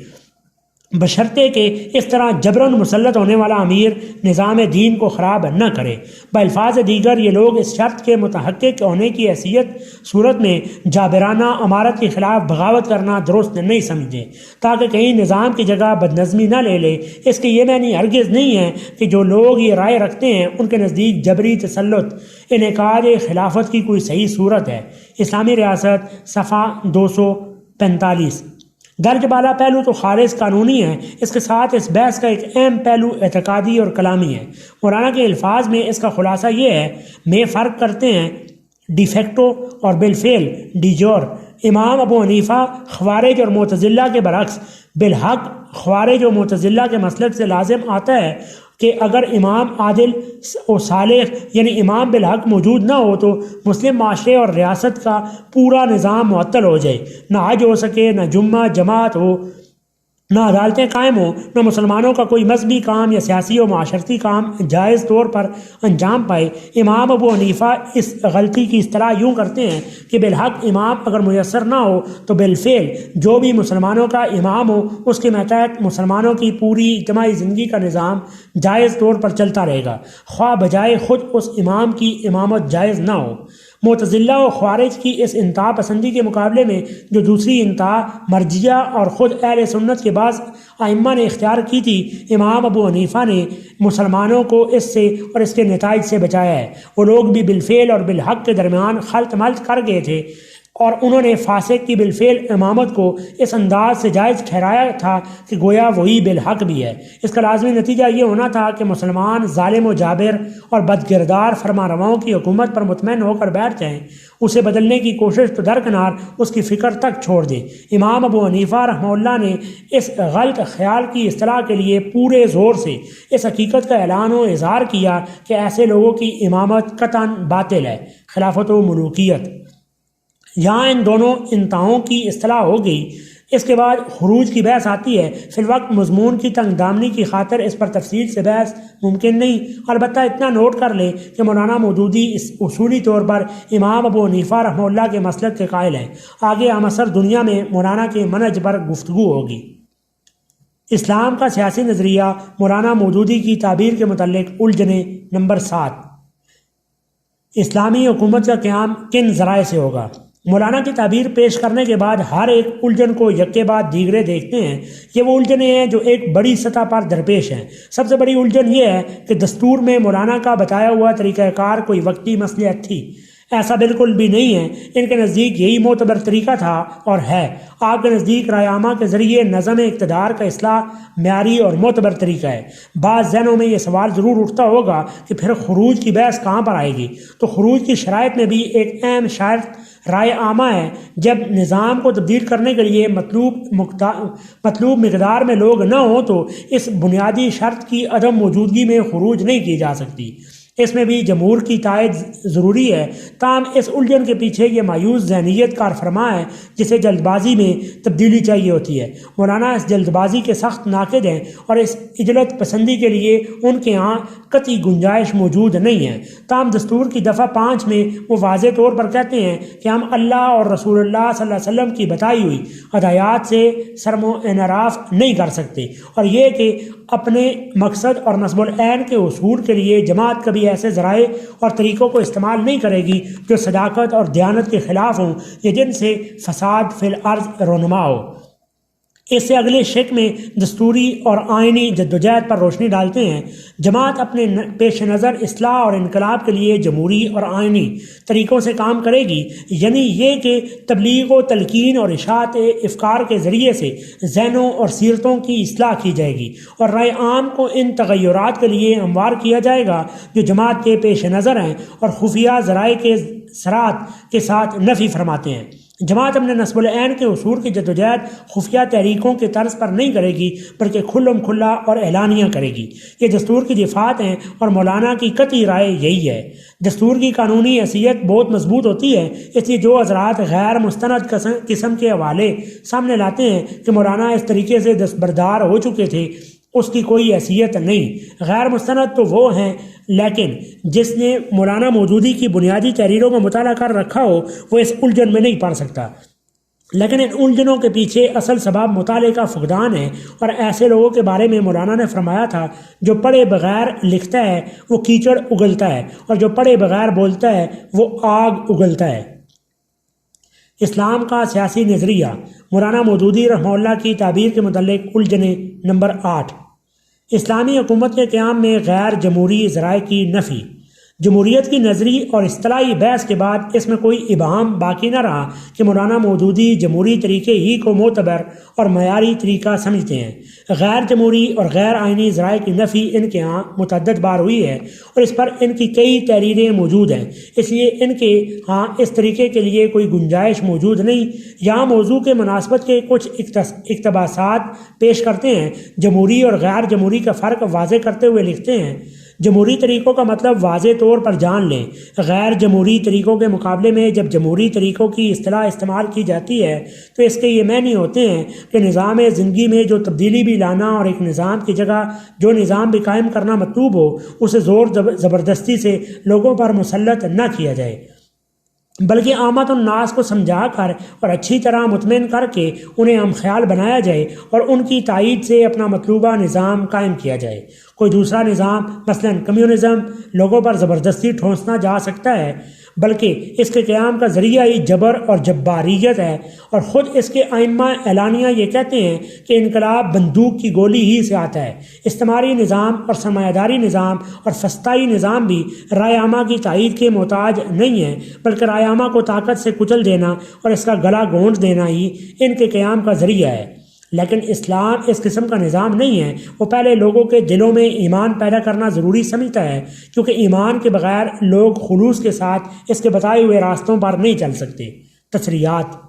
بشرطے کہ اس طرح جبراً مسلط ہونے والا امیر نظام دین کو خراب نہ کرے۔ بالفاظ دیگر یہ لوگ اس شرط کے متحقق ہونے کی حیثیت صورت میں جابرانہ امارت کے خلاف بغاوت کرنا درست نہیں سمجھے تاکہ کہیں نظام کی جگہ بدنظمی نہ لے لے۔ اس کے یہ معنی ہرگز نہیں ہے کہ جو لوگ یہ رائے رکھتے ہیں ان کے نزدیک جبری تسلط انعقاد خلافت کی کوئی صحیح صورت ہے۔ اسلامی ریاست صفحہ 245۔ درج بالا پہلو تو خالص قانونی ہے، اس کے ساتھ اس بحث کا ایک اہم پہلو اعتقادی اور کلامی ہے۔ مولانا کے الفاظ میں اس کا خلاصہ یہ ہے میں فرق کرتے ہیں ڈی فیکٹو اور بالفعل ڈی جور۔ امام ابو حنیفہ خوارج اور معتزلہ کے برعکس بالحق خوارج اور معتزلہ کے مسلک سے لازم آتا ہے کہ اگر امام عادل و صالح یعنی امام بالحق موجود نہ ہو تو مسلم معاشرے اور ریاست کا پورا نظام معطل ہو جائے، نہ حج ہو سکے، نہ جمعہ جماعت ہو، نہ عدالتیں قائم ہوں، نہ مسلمانوں کا کوئی مذہبی کام یا سیاسی و معاشرتی کام جائز طور پر انجام پائے۔ امام ابو حنیفہ اس غلطی کی اصطلاح یوں کرتے ہیں کہ بالحق امام اگر میسر نہ ہو تو بالفعل جو بھی مسلمانوں کا امام ہو اس کے ماتحت مسلمانوں کی پوری اجتماعی زندگی کا نظام جائز طور پر چلتا رہے گا، خواہ بجائے خود اس امام کی امامت جائز نہ ہو۔ معتزلہ و خوارج کی اس انتہا پسندی کے مقابلے میں جو دوسری انتہا مرجیہ اور خود اہل سنت کے بعض ائمہ نے اختیار کی تھی، امام ابو حنیفہ نے مسلمانوں کو اس سے اور اس کے نتائج سے بچایا ہے۔ وہ لوگ بھی بالفعل اور بالحق کے درمیان خلط ملط کر گئے تھے اور انہوں نے فاسق کی بالفعل امامت کو اس انداز سے جائز ٹھہرایا تھا کہ گویا وہی بالحق بھی ہے۔ اس کا لازمی نتیجہ یہ ہونا تھا کہ مسلمان ظالم و جابر اور بدکردار فرمانرواؤں کی حکومت پر مطمئن ہو کر بیٹھ جائیں، اسے بدلنے کی کوشش تو درکنار اس کی فکر تک چھوڑ دیں۔ امام ابو حنیفہ رحمہ اللہ نے اس غلط خیال کی اصلاح کے لیے پورے زور سے اس حقیقت کا اعلان و اظہار کیا کہ ایسے لوگوں کی امامت قطعاً باطل ہے۔ خلافت و ملوکیت، یہاں ان دونوں انتہاؤں کی اصطلاح ہو گئی۔ اس کے بعد خروج کی بحث آتی ہے۔ فی الوقت مضمون کی تنگ دامنی کی خاطر اس پر تفصیل سے بحث ممکن نہیں، البتہ اتنا نوٹ کر لیں کہ مولانا مودودی اس اصولی طور پر امام ابو حنیفہ رحمہ اللہ کے مسلک کے قائل ہیں۔ آگے ہم اثر دنیا میں مولانا کے منہج پر گفتگو ہوگی۔ اسلام کا سیاسی نظریہ، مولانا مودودی کی تعبیر کے متعلق الجھنیں۔ نمبر 7، اسلامی حکومت کا قیام کن ذرائع سے ہوگا؟ مولانا کی تعبیر پیش کرنے کے بعد ہر ایک الجھن کو یکے بعد دیگرے دیکھتے ہیں۔ یہ وہ الجھنیں ہیں جو ایک بڑی سطح پر درپیش ہیں۔ سب سے بڑی الجھن یہ ہے کہ دستور میں مولانا کا بتایا ہوا طریقہ کار کوئی وقتی مصلحت تھی، ایسا بالکل بھی نہیں ہے۔ ان کے نزدیک یہی معتبر طریقہ تھا اور ہے۔ آپ کے نزدیک رائے عامہ کے ذریعے نظم اقتدار کا اصلاح معیاری اور معتبر طریقہ ہے۔ بعض ذہنوں میں یہ سوال ضرور اٹھتا ہوگا کہ پھر خروج کی بحث کہاں پر آئے گی؟ تو خروج کی شرائط میں بھی ایک اہم شرط رائے عامہ ہے۔ جب نظام کو تبدیل کرنے کے لیے مطلوب مقدار میں لوگ نہ ہوں تو اس بنیادی شرط کی عدم موجودگی میں خروج نہیں کی جا سکتی۔ اس میں بھی جمہور کی تائید ضروری ہے۔ تاہم اس الجھن کے پیچھے یہ مایوس ذہنیت کار فرما ہے جسے جلد بازی میں تبدیلی چاہیے ہوتی ہے۔ مولانا اس جلد بازی کے سخت ناقد ہیں اور اس عجلت پسندی کے لیے ان کے ہاں قطعی گنجائش موجود نہیں ہے۔ تاہم دستور کی دفعہ 5 میں وہ واضح طور پر کہتے ہیں کہ ہم اللہ اور رسول اللہ صلی اللہ علیہ وسلم کی بتائی ہوئی ہدایات سے سرم و انحراف نہیں کر سکتے، اور یہ کہ اپنے مقصد اور نصب العین کے حصول کے لیے جماعت کبھی کبھی ایسے ذرائع اور طریقوں کو استعمال نہیں کرے گی جو صداقت اور دیانت کے خلاف ہوں یا جن سے فساد فی الارض رونما ہو۔ اس سے اگلے شق میں دستوری اور آئینی جدوجہد پر روشنی ڈالتے ہیں۔ جماعت اپنے پیش نظر اصلاح اور انقلاب کے لیے جمہوری اور آئینی طریقوں سے کام کرے گی، یعنی یہ کہ تبلیغ و تلقین اور اشاعت افکار کے ذریعے سے ذہنوں اور سیرتوں کی اصلاح کی جائے گی اور رائے عام کو ان تغیرات کے لیے ہموار کیا جائے گا جو جماعت کے پیش نظر ہیں اور خفیہ ذرائع کے سرات کے ساتھ نفی فرماتے ہیں۔ جماعت اپنے نصب العین کے اصول کی جدوجہد خفیہ تحریکوں کے طرز پر نہیں کرے گی بلکہ کھلم کھلا اور اعلانیہ کرے گی۔ یہ دستور کی دفعات ہیں اور مولانا کی قطعی رائے یہی ہے۔ دستور کی قانونی حیثیت بہت مضبوط ہوتی ہے، اس لیے جو حضرات غیر مستند قسم کے حوالے سامنے لاتے ہیں کہ مولانا اس طریقے سے دستبردار ہو چکے تھے، اس کی کوئی حیثیت نہیں۔ غیر مستند تو وہ ہیں، لیکن جس نے مولانا مودودی کی بنیادی تحریروں کا مطالعہ کر رکھا ہو وہ اس الجھن میں نہیں پڑ سکتا۔ لیکن ان الجھنوں کے پیچھے اصل سبب مطالعے کا فقدان ہے، اور ایسے لوگوں کے بارے میں مولانا نے فرمایا تھا جو پڑھے بغیر لکھتا ہے وہ کیچڑ اگلتا ہے، اور جو پڑھے بغیر بولتا ہے وہ آگ اگلتا ہے۔ اسلام کا سیاسی نظریہ، مولانا مودودی رحمہ اللہ کی تعبیر کے متعلق الجھنیں۔ نمبر 8، اسلامی حکومت کے قیام میں غیر جمہوری ذرائع کی نفی۔ جمہوریت کی نظری اور اصطلاحی بحث کے بعد اس میں کوئی ابہام باقی نہ رہا کہ مولانا مودودی جمہوری طریقے ہی کو معتبر اور معیاری طریقہ سمجھتے ہیں۔ غیر جمہوری اور غیر آئینی ذرائع کی نفی ان کے ہاں متعدد بار ہوئی ہے اور اس پر ان کی کئی تحریریں موجود ہیں، اس لیے ان کے ہاں اس طریقے کے لیے کوئی گنجائش موجود نہیں۔ یہاں موضوع کے مناسبت کے کچھ اقتباسات پیش کرتے ہیں۔ جمہوری اور غیر جمہوری کا فرق واضح کرتے ہوئے لکھتے ہیں، جمہوری طریقوں کا مطلب واضح طور پر جان لیں۔ غیر جمہوری طریقوں کے مقابلے میں جب جمہوری طریقوں کی اصطلاح استعمال کی جاتی ہے تو اس کے یہ معنی ہوتے ہیں کہ نظام زندگی میں جو تبدیلی بھی لانا اور ایک نظام کی جگہ جو نظام بھی قائم کرنا مطلوب ہو اسے زور زبردستی سے لوگوں پر مسلط نہ کیا جائے، بلکہ عامت الناس کو سمجھا کر اور اچھی طرح مطمئن کر کے انہیں ہم خیال بنایا جائے اور ان کی تائید سے اپنا مطلوبہ نظام قائم کیا جائے۔ کوئی دوسرا نظام مثلاً کمیونزم لوگوں پر زبردستی ٹھونسنا جا سکتا ہے، بلکہ اس کے قیام کا ذریعہ ہی جبر اور جباریت ہے، اور خود اس کے ائمہ اعلانیہ یہ کہتے ہیں کہ انقلاب بندوق کی گولی ہی سے آتا ہے۔ استعماری نظام اور سرمایہ داری نظام اور فسطائی نظام بھی رائے عامہ کی تائید کے محتاج نہیں ہیں، بلکہ رائے عامہ کو طاقت سے کچل دینا اور اس کا گلا گھونٹ دینا ہی ان کے قیام کا ذریعہ ہے۔ لیکن اسلام اس قسم کا نظام نہیں ہے، وہ پہلے لوگوں کے دلوں میں ایمان پیدا کرنا ضروری سمجھتا ہے، کیونکہ ایمان کے بغیر لوگ خلوص کے ساتھ اس کے بتائے ہوئے راستوں پر نہیں چل سکتے۔ تصریحات۔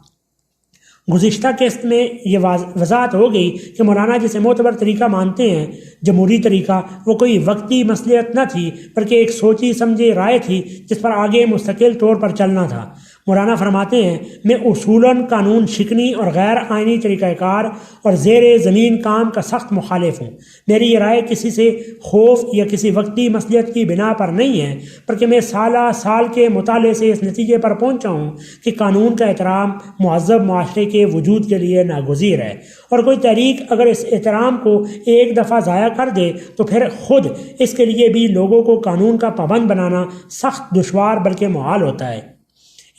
گزشتہ قسط میں یہ وضاحت ہو گئی کہ مولانا جسے معتبر طریقہ مانتے ہیں جمہوری طریقہ، وہ کوئی وقتی مصلحت نہ تھی بلکہ ایک سوچی سمجھی رائے تھی جس پر آگے مستقل طور پر چلنا تھا۔ مولانا فرماتے ہیں، میں اصولاً قانون شکنی اور غیر آئینی طریقہ کار اور زیر زمین کام کا سخت مخالف ہوں۔ میری یہ رائے کسی سے خوف یا کسی وقتی مصلحت کی بنا پر نہیں ہے، بلکہ میں سالہ سال کے مطالعے سے اس نتیجے پر پہنچا ہوں کہ قانون کا احترام مہذب معاشرے کے وجود کے لیے ناگزیر ہے، اور کوئی تحریک اگر اس احترام کو ایک دفعہ ضائع کر دے تو پھر خود اس کے لیے بھی لوگوں کو قانون کا پابند بنانا سخت دشوار بلکہ محال ہوتا ہے۔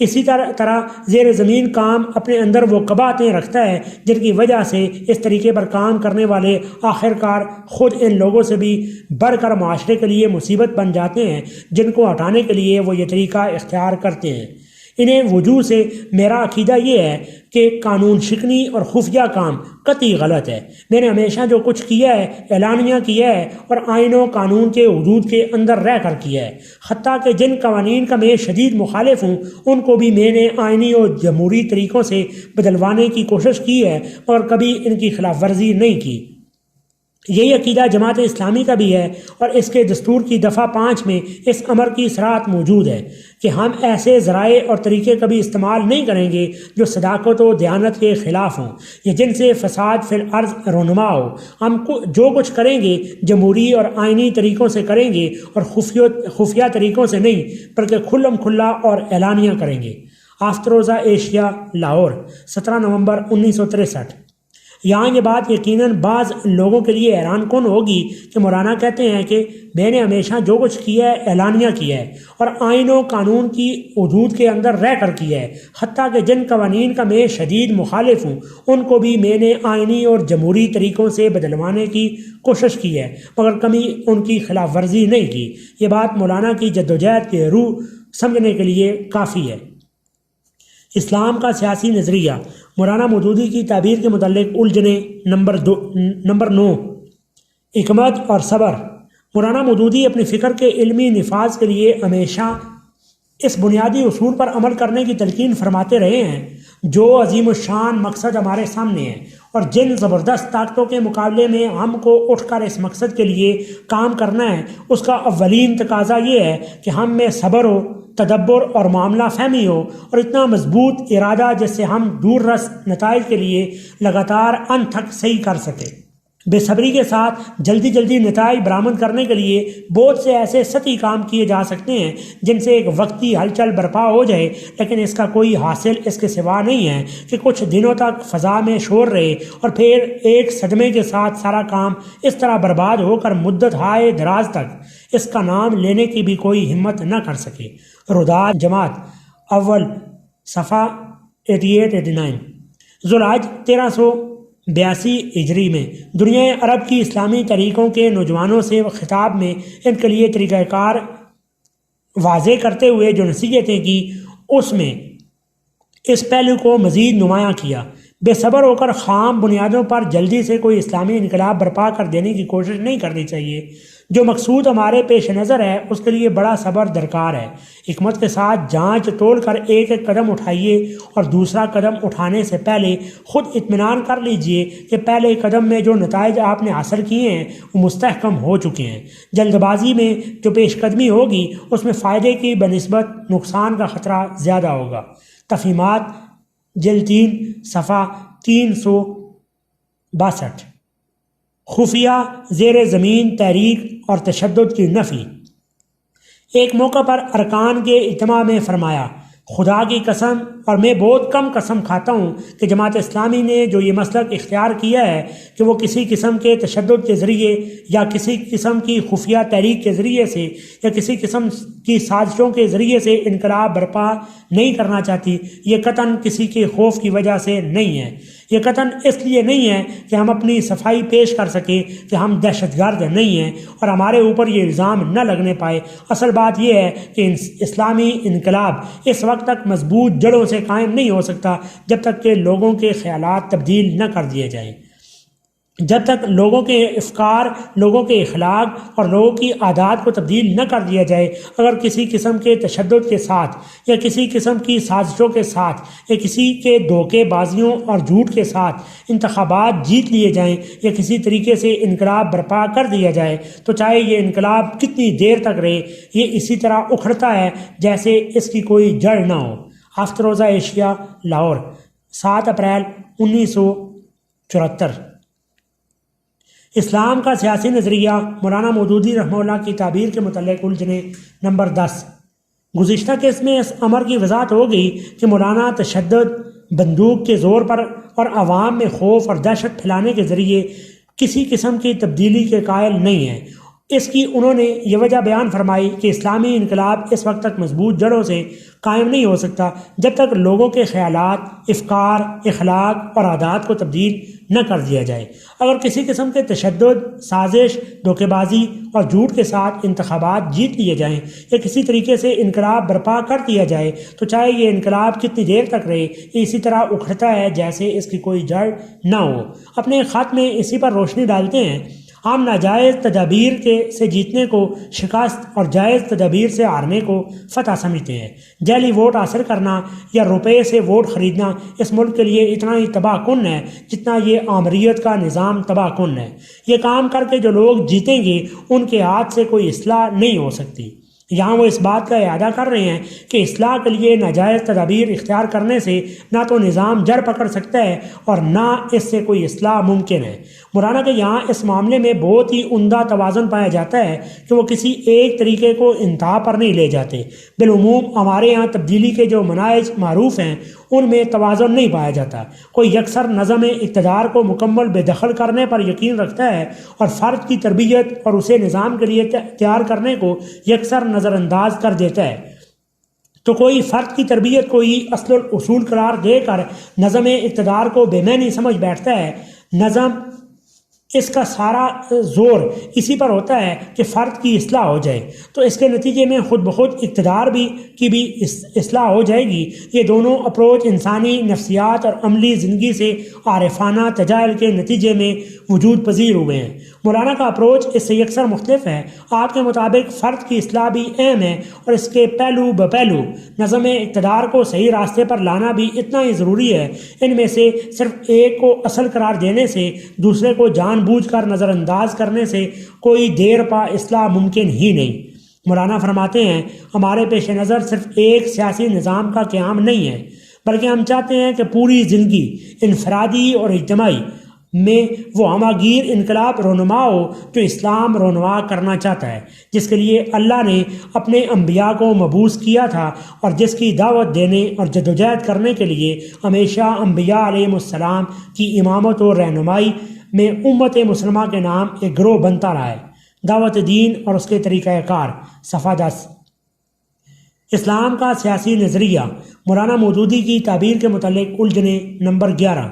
اسی طرح زیر زمین کام اپنے اندر وہ قباحتیں رکھتا ہے جن کی وجہ سے اس طریقے پر کام کرنے والے آخرکار خود ان لوگوں سے بھی بڑھ کر معاشرے کے لیے مصیبت بن جاتے ہیں جن کو ہٹانے کے لیے وہ یہ طریقہ اختیار کرتے ہیں۔ انہیں وجوہ سے میرا عقیدہ یہ ہے کہ قانون شکنی اور خفیہ کام قطعی غلط ہے۔ میں نے ہمیشہ جو کچھ کیا ہے اعلانیہ کیا ہے اور آئین و قانون کے حدود کے اندر رہ کر کیا ہے، حتیٰ کہ جن قوانین کا میں شدید مخالف ہوں ان کو بھی میں نے آئینی اور جمہوری طریقوں سے بدلوانے کی کوشش کی ہے اور کبھی ان کی خلاف ورزی نہیں کی۔ یہی عقیدہ جماعت اسلامی کا بھی ہے، اور اس کے دستور کی دفعہ 5 میں اس امر کی صراحت موجود ہے کہ ہم ایسے ذرائع اور طریقے کبھی استعمال نہیں کریں گے جو صداقت و دیانت کے خلاف ہوں یا جن سے فساد فی الارض رونما ہو۔ ہم جو کچھ کریں گے جمہوری اور آئینی طریقوں سے کریں گے اور خفیہ طریقوں سے نہیں، بلکہ کھلم کھلا اور اعلانیہ کریں گے۔ آفتروزہ ایشیا، لاہور، 17 نومبر 1963۔ یہاں یہ بات یقیناً بعض لوگوں کے لیے حیران کن ہوگی کہ مولانا کہتے ہیں کہ میں نے ہمیشہ جو کچھ کیا ہے اعلانیہ کیا ہے اور آئین و قانون کی حدود کے اندر رہ کر کیا ہے، حتیٰ کہ جن قوانین کا میں شدید مخالف ہوں ان کو بھی میں نے آئینی اور جمہوری طریقوں سے بدلوانے کی کوشش کی ہے، مگر کبھی ان کی خلاف ورزی نہیں کی۔ یہ بات مولانا کی جدوجہد کی روح سمجھنے کے لیے کافی ہے۔ اسلام کا سیاسی نظریہ، مولانا مودودی کی تعبیر کے متعلق الجھنیں۔ نمبر 9، حکمت اور صبر۔ مولانا مودودی اپنی فکر کے علمی نفاذ کے لیے ہمیشہ اس بنیادی اصول پر عمل کرنے کی تلقین فرماتے رہے ہیں جو عظیم الشان مقصد ہمارے سامنے ہے، اور جن زبردست طاقتوں کے مقابلے میں ہم کو اٹھ کر اس مقصد کے لیے کام کرنا ہے، اس کا اولین تقاضا یہ ہے کہ ہم میں صبر ہو، تدبر اور معاملہ فہمی ہو، اور اتنا مضبوط ارادہ جس سے ہم دور رس نتائج کے لیے لگاتار انت تک صحیح کر سکیں۔ بے صبری کے ساتھ جلدی نتائج برآمد کرنے کے لیے بہت سے ایسے سطحی کام کیے جا سکتے ہیں جن سے ایک وقتی ہلچل برپا ہو جائے، لیکن اس کا کوئی حاصل اس کے سوا نہیں ہے کہ کچھ دنوں تک فضا میں شور رہے اور پھر ایک صدمے کے ساتھ سارا کام اس طرح برباد ہو کر مدت ہائے دراز تک اس کا نام لینے کی بھی کوئی ہمت نہ کر سکے۔ روداد جماعت اول، صفحہ 88-89۔ ذوالحج 1382 ہجری میں دنیا عرب کی اسلامی طریقوں کے نوجوانوں سے خطاب میں ان کے لیے طریقہ کار واضح کرتے ہوئے جو نصیحتیں کی، اس میں اس پہلو کو مزید نمایاں کیا۔ بے صبر ہو کر خام بنیادوں پر جلدی سے کوئی اسلامی انقلاب برپا کر دینے کی کوشش نہیں کرنی چاہیے۔ جو مقصود ہمارے پیش نظر ہے اس کے لیے بڑا صبر درکار ہے۔ حکمت کے ساتھ جانچ تول کر ایک ایک قدم اٹھائیے اور دوسرا قدم اٹھانے سے پہلے خود اطمینان کر لیجئے کہ پہلے قدم میں جو نتائج آپ نے حاصل کیے ہیں وہ مستحکم ہو چکے ہیں۔ جلد بازی میں جو پیش قدمی ہوگی اس میں فائدے کی بنسبت نقصان کا خطرہ زیادہ ہوگا۔ تفہیمات جلد 3 صفحہ 362۔ خفیہ زیر زمین تحریک اور تشدد کی نفی۔ ایک موقع پر ارکان کے اجتماع میں فرمایا، خدا کی قسم اور میں بہت کم قسم کھاتا ہوں کہ جماعت اسلامی نے جو یہ مسلک اختیار کیا ہے کہ وہ کسی قسم کے تشدد کے ذریعے یا کسی قسم کی خفیہ تحریک کے ذریعے سے یا کسی قسم کی سازشوں کے ذریعے سے انقلاب برپا نہیں کرنا چاہتی، یہ قطعاً کسی کے خوف کی وجہ سے نہیں ہے۔ یہ قطعاً اس لیے نہیں ہے کہ ہم اپنی صفائی پیش کر سکیں کہ ہم دہشت گرد نہیں ہیں اور ہمارے اوپر یہ الزام نہ لگنے پائے۔ اصل بات یہ ہے کہ اسلامی انقلاب اس وقت تک مضبوط جڑوں سے قائم نہیں ہو سکتا جب تک کہ لوگوں کے خیالات تبدیل نہ کر دیے جائیں، جب تک لوگوں کے افکار، لوگوں کے اخلاق اور لوگوں کی عادات کو تبدیل نہ کر دیا جائے۔ اگر کسی قسم کے تشدد کے ساتھ یا کسی قسم کی سازشوں کے ساتھ یا کسی کے دھوکے بازیوں اور جھوٹ کے ساتھ انتخابات جیت لیے جائیں یا کسی طریقے سے انقلاب برپا کر دیا جائے تو چاہے یہ انقلاب کتنی دیر تک رہے، یہ اسی طرح اکھڑتا ہے جیسے اس کی کوئی جڑ نہ ہو۔ افروزہ ایشیا، لاہور، 7 اپریل 1974۔ اسلام کا سیاسی نظریہ، مولانا مودودی رحمہ اللہ کی تعبیر کے متعلق الجھنیں۔ نمبر 10۔ گزشتہ کیس میں اس امر کی وضاحت ہو گئی کہ مولانا تشدد، بندوق کے زور پر اور عوام میں خوف اور دہشت پھیلانے کے ذریعے کسی قسم کی تبدیلی کے قائل نہیں ہیں۔ اس کی انہوں نے یہ وجہ بیان فرمائی کہ اسلامی انقلاب اس وقت تک مضبوط جڑوں سے قائم نہیں ہو سکتا جب تک لوگوں کے خیالات، افکار، اخلاق اور عادات کو تبدیل نہ کر دیا جائے۔ اگر کسی قسم کے تشدد، سازش، دھوکے بازی اور جھوٹ کے ساتھ انتخابات جیت لیے جائیں یا کسی طریقے سے انقلاب برپا کر دیا جائے تو چاہے یہ انقلاب کتنی دیر تک رہے، یہ اسی طرح اکھڑتا ہے جیسے اس کی کوئی جڑ نہ ہو۔ اپنے خط میں اسی پر روشنی ڈالتے ہیں۔ ہم ناجائز تدابیر سے جیتنے کو شکست اور جائز تدابیر سے ہارنے کو فتح سمجھتے ہیں۔ جعلی ووٹ حاصل کرنا یا روپے سے ووٹ خریدنا اس ملک کے لیے اتنا ہی تباہ کن ہے جتنا یہ آمریت کا نظام تباہ کن ہے۔ یہ کام کر کے جو لوگ جیتیں گے ان کے ہاتھ سے کوئی اصلاح نہیں ہو سکتی۔ یہاں وہ اس بات کا اعادہ کر رہے ہیں کہ اصلاح کے لیے ناجائز تدابیر اختیار کرنے سے نہ تو نظام جڑ پکڑ سکتا ہے اور نہ اس سے کوئی اصلاح ممکن ہے۔ مولانا کے یہاں اس معاملے میں بہت ہی عمدہ توازن پایا جاتا ہے کہ وہ کسی ایک طریقے کو انتہا پر نہیں لے جاتے۔ بالعموم ہمارے یہاں تبدیلی کے جو مناہج معروف ہیں ان میں توازن نہیں پایا جاتا۔ کوئی یکسر نظم اقتدار کو مکمل بے دخل کرنے پر یقین رکھتا ہے اور فرد کی تربیت اور اسے نظام کے لیے تیار کرنے کو یکسر نظر انداز کر دیتا ہے۔ تو کوئی فرد کی تربیت کو ہی اصل الاصول قرار دے کر نظم اقتدار کو بے معنی سمجھ بیٹھتا ہے۔ نظم اس کا سارا زور اسی پر ہوتا ہے کہ فرد کی اصلاح ہو جائے، تو اس کے نتیجے میں خود بخود اقتدار کی بھی اصلاح ہو جائے گی۔ یہ دونوں اپروچ انسانی نفسیات اور عملی زندگی سے عارفانہ تجاہل کے نتیجے میں وجود پذیر ہوئے ہیں۔ مولانا کا اپروچ اس سے یکسر مختلف ہے۔ آپ کے مطابق فرد کی اصلاح بھی اہم ہے اور اس کے پہلو بپہلو نظم اقتدار کو صحیح راستے پر لانا بھی اتنا ہی ضروری ہے۔ ان میں سے صرف ایک کو اصل قرار دینے سے، دوسرے کو جان بوجھ کر نظر انداز کرنے سے کوئی دیر پا اصلاح ممکن ہی نہیں۔ مولانا فرماتے ہیں، ہمارے پیش نظر صرف ایک سیاسی نظام کا قیام نہیں ہے، بلکہ ہم چاہتے ہیں کہ پوری زندگی انفرادی اور اجتماعی میں وہ ہماگیر انقلاب رونما ہو جو اسلام رونما کرنا چاہتا ہے، جس کے لیے اللہ نے اپنے انبیاء کو مبعوث کیا تھا اور جس کی دعوت دینے اور جدوجہد کرنے کے لیے ہمیشہ انبیاء علیہ السلام کی امامت و رہنمائی میں امت مسلمہ کے نام ایک گروہ بنتا رہا ہے۔ دعوت دین اور اس کے طریقہ کار، صفحہ 10۔ اسلام کا سیاسی نظریہ، مولانا مودودی کی تعبیر کے متعلق الجھنیں، نمبر 11۔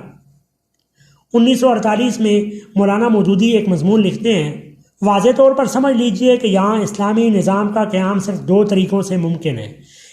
1948 میں مولانا مودودی ایک مضمون لکھتے ہیں، واضح طور پر سمجھ لیجئے کہ یہاں اسلامی نظام کا قیام صرف دو طریقوں سے ممکن ہے۔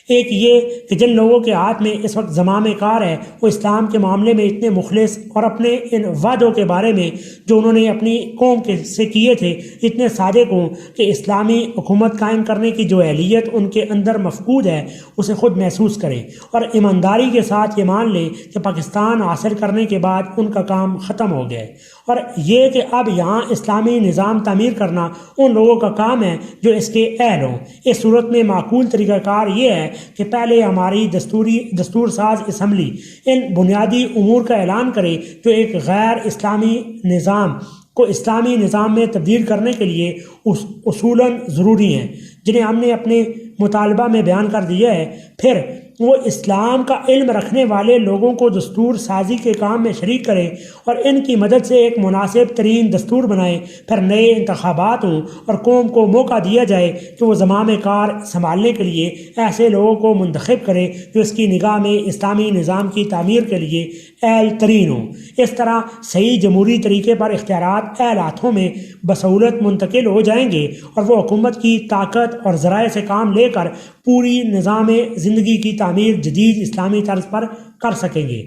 ایک یہ کہ جن لوگوں کے ہاتھ میں اس وقت زمام کار ہے وہ اسلام کے معاملے میں اتنے مخلص اور اپنے ان وعدوں کے بارے میں جو انہوں نے اپنی قوم سے کیے تھے اتنے صادق ہوں کہ اسلامی حکومت قائم کرنے کی جو اہلیت ان کے اندر مفقود ہے اسے خود محسوس کریں اور ایمانداری کے ساتھ یہ مان لیں کہ پاکستان حاصل کرنے کے بعد ان کا کام ختم ہو گیا ہے، اور یہ کہ اب یہاں اسلامی نظام تعمیر کرنا ان لوگوں کا کام ہے جو اس کے اہل ہوں۔ اس صورت میں معقول طریقہ کار یہ ہے کہ پہلے ہماری دستور ساز اسمبلی ان بنیادی امور کا اعلان کرے جو ایک غیر اسلامی نظام کو اسلامی نظام میں تبدیل کرنے کے لیے اصولاً ضروری ہیں، جنہیں ہم نے اپنے مطالبہ میں بیان کر دیا ہے۔ پھر وہ اسلام کا علم رکھنے والے لوگوں کو دستور سازی کے کام میں شریک کریں اور ان کی مدد سے ایک مناسب ترین دستور بنائیں۔ پھر نئے انتخابات ہوں اور قوم کو موقع دیا جائے کہ وہ زمام کار سنبھالنے کے لیے ایسے لوگوں کو منتخب کرے جو اس کی نگاہ میں اسلامی نظام کی تعمیر کے لیے اہل ترین ہوں۔ اس طرح صحیح جمہوری طریقے پر اختیارات اہل ہاتھوں میں بسہولت منتقل ہو جائیں گے اور وہ حکومت کی طاقت اور ذرائع سے کام لے کر پوری نظام زندگی کی تعمیر جدید اسلامی طرز پر کر سکیں گے۔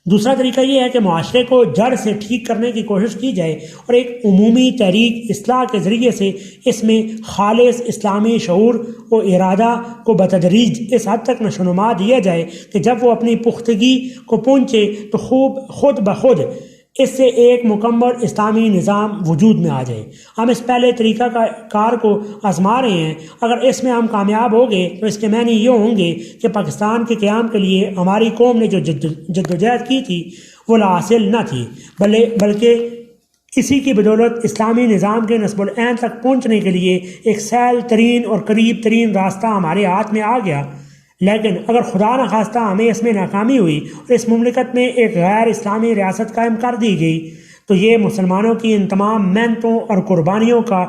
دوسرا طریقہ یہ ہے کہ معاشرے کو جڑ سے ٹھیک کرنے کی کوشش کی جائے اور ایک عمومی تحریک اصلاح کے ذریعے سے اس میں خالص اسلامی شعور و ارادہ کو بتدریج اس حد تک نشوونما دیا جائے کہ جب وہ اپنی پختگی کو پہنچے تو خود بخود اس سے ایک مکمل اسلامی نظام وجود میں آ جائے۔ ہم اس پہلے طریقہ کار کو آزما رہے ہیں۔ اگر اس میں ہم کامیاب ہو گئے تو اس کے معنی یہ ہوں گے کہ پاکستان کے قیام کے لیے ہماری قوم نے جو جدوجہد کی تھی وہ لا حاصل نہ تھی، بلکہ اسی کی بدولت اسلامی نظام کے نصب العین تک پہنچنے کے لیے ایک سہل ترین اور قریب ترین راستہ ہمارے ہاتھ میں آ گیا۔ لیکن اگر خدا نخواستہ ہمیں اس میں ناکامی ہوئی اور اس مملکت میں ایک غیر اسلامی ریاست قائم کر دی گئی تو یہ مسلمانوں کی ان تمام محنتوں اور قربانیوں کا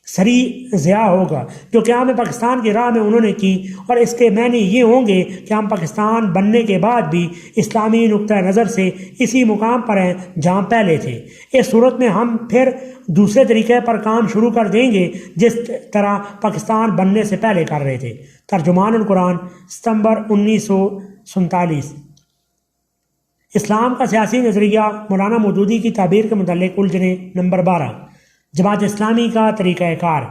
سری ضیاع ہوگا جو قیام پاکستان کی راہ میں انہوں نے کی، اور اس کے معنی یہ ہوں گے کہ ہم پاکستان بننے کے بعد بھی اسلامی نقطہ نظر سے اسی مقام پر ہیں جہاں پہلے تھے۔ اس صورت میں ہم پھر دوسرے طریقے پر کام شروع کر دیں گے جس طرح پاکستان بننے سے پہلے کر رہے تھے۔ ترجمان القرآن، ستمبر 1947۔ اسلام کا سیاسی نظریہ، مولانا مودودی کی تعبیر کے متعلق الجھنیں، نمبر 12۔ جماعت اسلامی کا طریقہ کار۔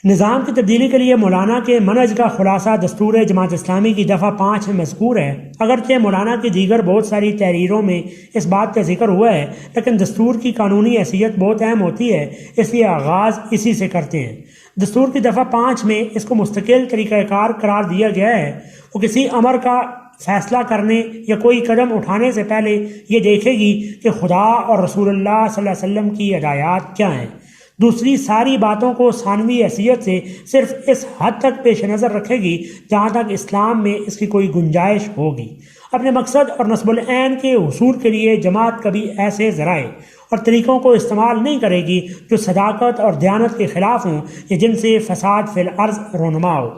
نظام کی تبدیلی کے لیے مولانا کے منہج کا خلاصہ دستور جماعت اسلامی کی دفعہ 5 میں مذکور ہے۔ اگرچہ مولانا کی دیگر بہت ساری تحریروں میں اس بات کا ذکر ہوا ہے، لیکن دستور کی قانونی حیثیت بہت اہم ہوتی ہے، اس لیے آغاز اسی سے کرتے ہیں۔ دستور کی دفعہ 5 میں اس کو مستقل طریقہ کار قرار دیا گیا ہے۔ وہ کسی امر کا فیصلہ کرنے یا کوئی قدم اٹھانے سے پہلے یہ دیکھے گی کہ خدا اور رسول اللہ صلی اللہ علیہ وسلم کی ہدایات کیا ہیں۔ دوسری ساری باتوں کو ثانوی حیثیت سے صرف اس حد تک پیش نظر رکھے گی جہاں تک اسلام میں اس کی کوئی گنجائش ہوگی۔ اپنے مقصد اور نصب العین کے حصول کے لیے جماعت کبھی ایسے ذرائع اور طریقوں کو استعمال نہیں کرے گی جو صداقت اور دیانت کے خلاف ہوں یا جن سے فساد فی الارض رونما ہو۔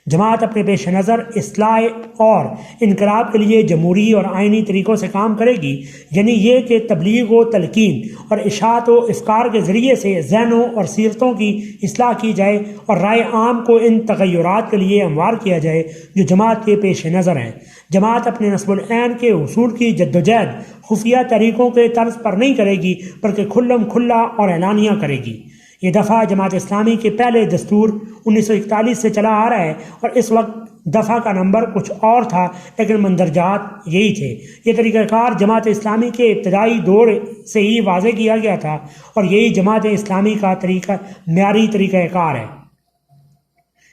جماعت اپنے پیش نظر اصلاح اور انقلاب کے لیے جمہوری اور آئینی طریقوں سے کام کرے گی، یعنی یہ کہ تبلیغ و تلقین اور اشاعت و افکار کے ذریعے سے ذہنوں اور سیرتوں کی اصلاح کی جائے اور رائے عام کو ان تغیرات کے لیے ہموار کیا جائے جو جماعت کے پیش نظر ہیں۔ جماعت اپنے نصب العین کے حصول کی جدوجہد خفیہ طریقوں کے طرز پر نہیں کرے گی بلکہ کھلم کھلا اور اعلانیہ کرے گی۔ یہ دفعہ جماعت اسلامی کے پہلے دستور 1941 سے چلا آ رہا ہے اور اس وقت دفعہ کا نمبر کچھ اور تھا لیکن مندرجات یہی تھے۔ یہ طریقہ کار جماعت اسلامی کے ابتدائی دور سے ہی واضح کیا گیا تھا اور یہی جماعت اسلامی کا معیاری طریقہ کار ہے۔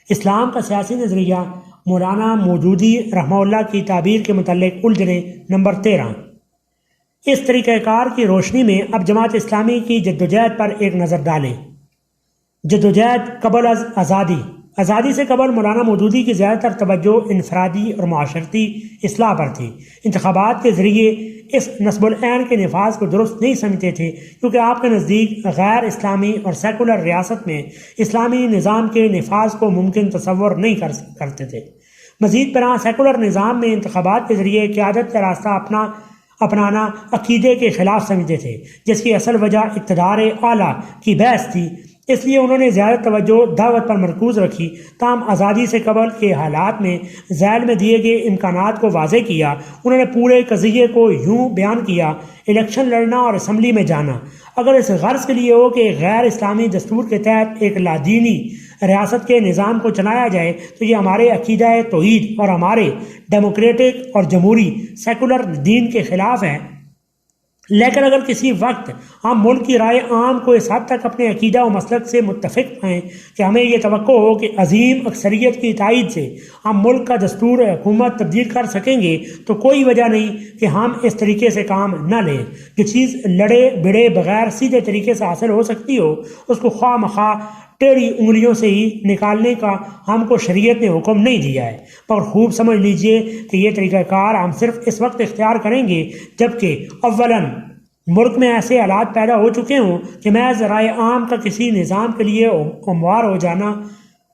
اسلام کا سیاسی نظریہ مولانا مودودی رحمہ اللہ کی تعبیر کے متعلق الجھنیں نمبر 13۔ اس طریقہ کار کی روشنی میں اب جماعت اسلامی کی جدوجہد پر ایک نظر ڈالیں۔ جدوجہد قبل از آزادی سے قبل مولانا مودودی کی زیادہ تر توجہ انفرادی اور معاشرتی اصلاح پر تھی۔ انتخابات کے ذریعے اس نصب العین کے نفاذ کو درست نہیں سمجھتے تھے کیونکہ آپ کے نزدیک غیر اسلامی اور سیکولر ریاست میں اسلامی نظام کے نفاذ کو ممکن تصور نہیں کرتے تھے۔ مزید برآں سیکولر نظام میں انتخابات کے ذریعے قیادت کا راستہ اپنانا عقیدے کے خلاف سمجھتے تھے، جس کی اصل وجہ اقتدار اعلیٰ کی بحث تھی۔ اس لیے انہوں نے زیادہ توجہ دعوت پر مرکوز رکھی۔ تاہم آزادی سے قبل کے حالات میں ذیل میں دیے گئے امکانات کو واضح کیا۔ انہوں نے پورے قضیے کو یوں بیان کیا: الیکشن لڑنا اور اسمبلی میں جانا اگر اس غرض کے لیے ہو کہ غیر اسلامی دستور کے تحت ایک لادینی ریاست کے نظام کو چلایا جائے تو یہ ہمارے عقیدہ توحید اور ہمارے ڈیموکریٹک اور جمہوری سیکولر دین کے خلاف ہے۔ لیکن اگر کسی وقت ہم ملک کی رائے عام کو اس حد تک اپنے عقیدہ و مسلک سے متفق پائیں کہ ہمیں یہ توقع ہو کہ عظیم اکثریت کی تائید سے ہم ملک کا دستور حکومت تبدیل کر سکیں گے تو کوئی وجہ نہیں کہ ہم اس طریقے سے کام نہ لیں۔ جو چیز لڑے بڑے بغیر سیدھے طریقے سے حاصل ہو سکتی ہو اس کو خواہ مخواہ ٹیڑھی انگلیوں سے ہی نکالنے کا ہم کو شریعت نے حکم نہیں دیا ہے، مگر خوب سمجھ لیجئے کہ یہ طریقہ کار ہم صرف اس وقت اختیار کریں گے جبکہ اولاً ملک میں ایسے حالات پیدا ہو چکے ہوں کہ محض رائے عام کا کسی نظام کے لیے ہموار ہو جانا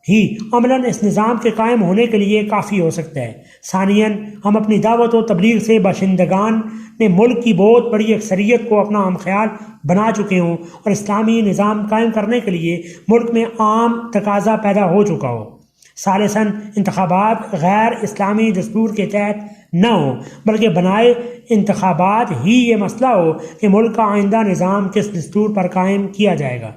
ہی عملاً اس نظام کے قائم ہونے کے لیے کافی ہو سکتا ہے۔ ثانیاً ہم اپنی دعوت و تبلیغ سے باشندگان نے ملک کی بہت بڑی اکثریت کو اپنا ہم خیال بنا چکے ہوں اور اسلامی نظام قائم کرنے کے لیے ملک میں عام تقاضا پیدا ہو چکا ہو۔ ثالثاً انتخابات غیر اسلامی دستور کے تحت نہ ہوں بلکہ بنائے انتخابات ہی یہ مسئلہ ہو کہ ملک کا آئندہ نظام کس دستور پر قائم کیا جائے گا۔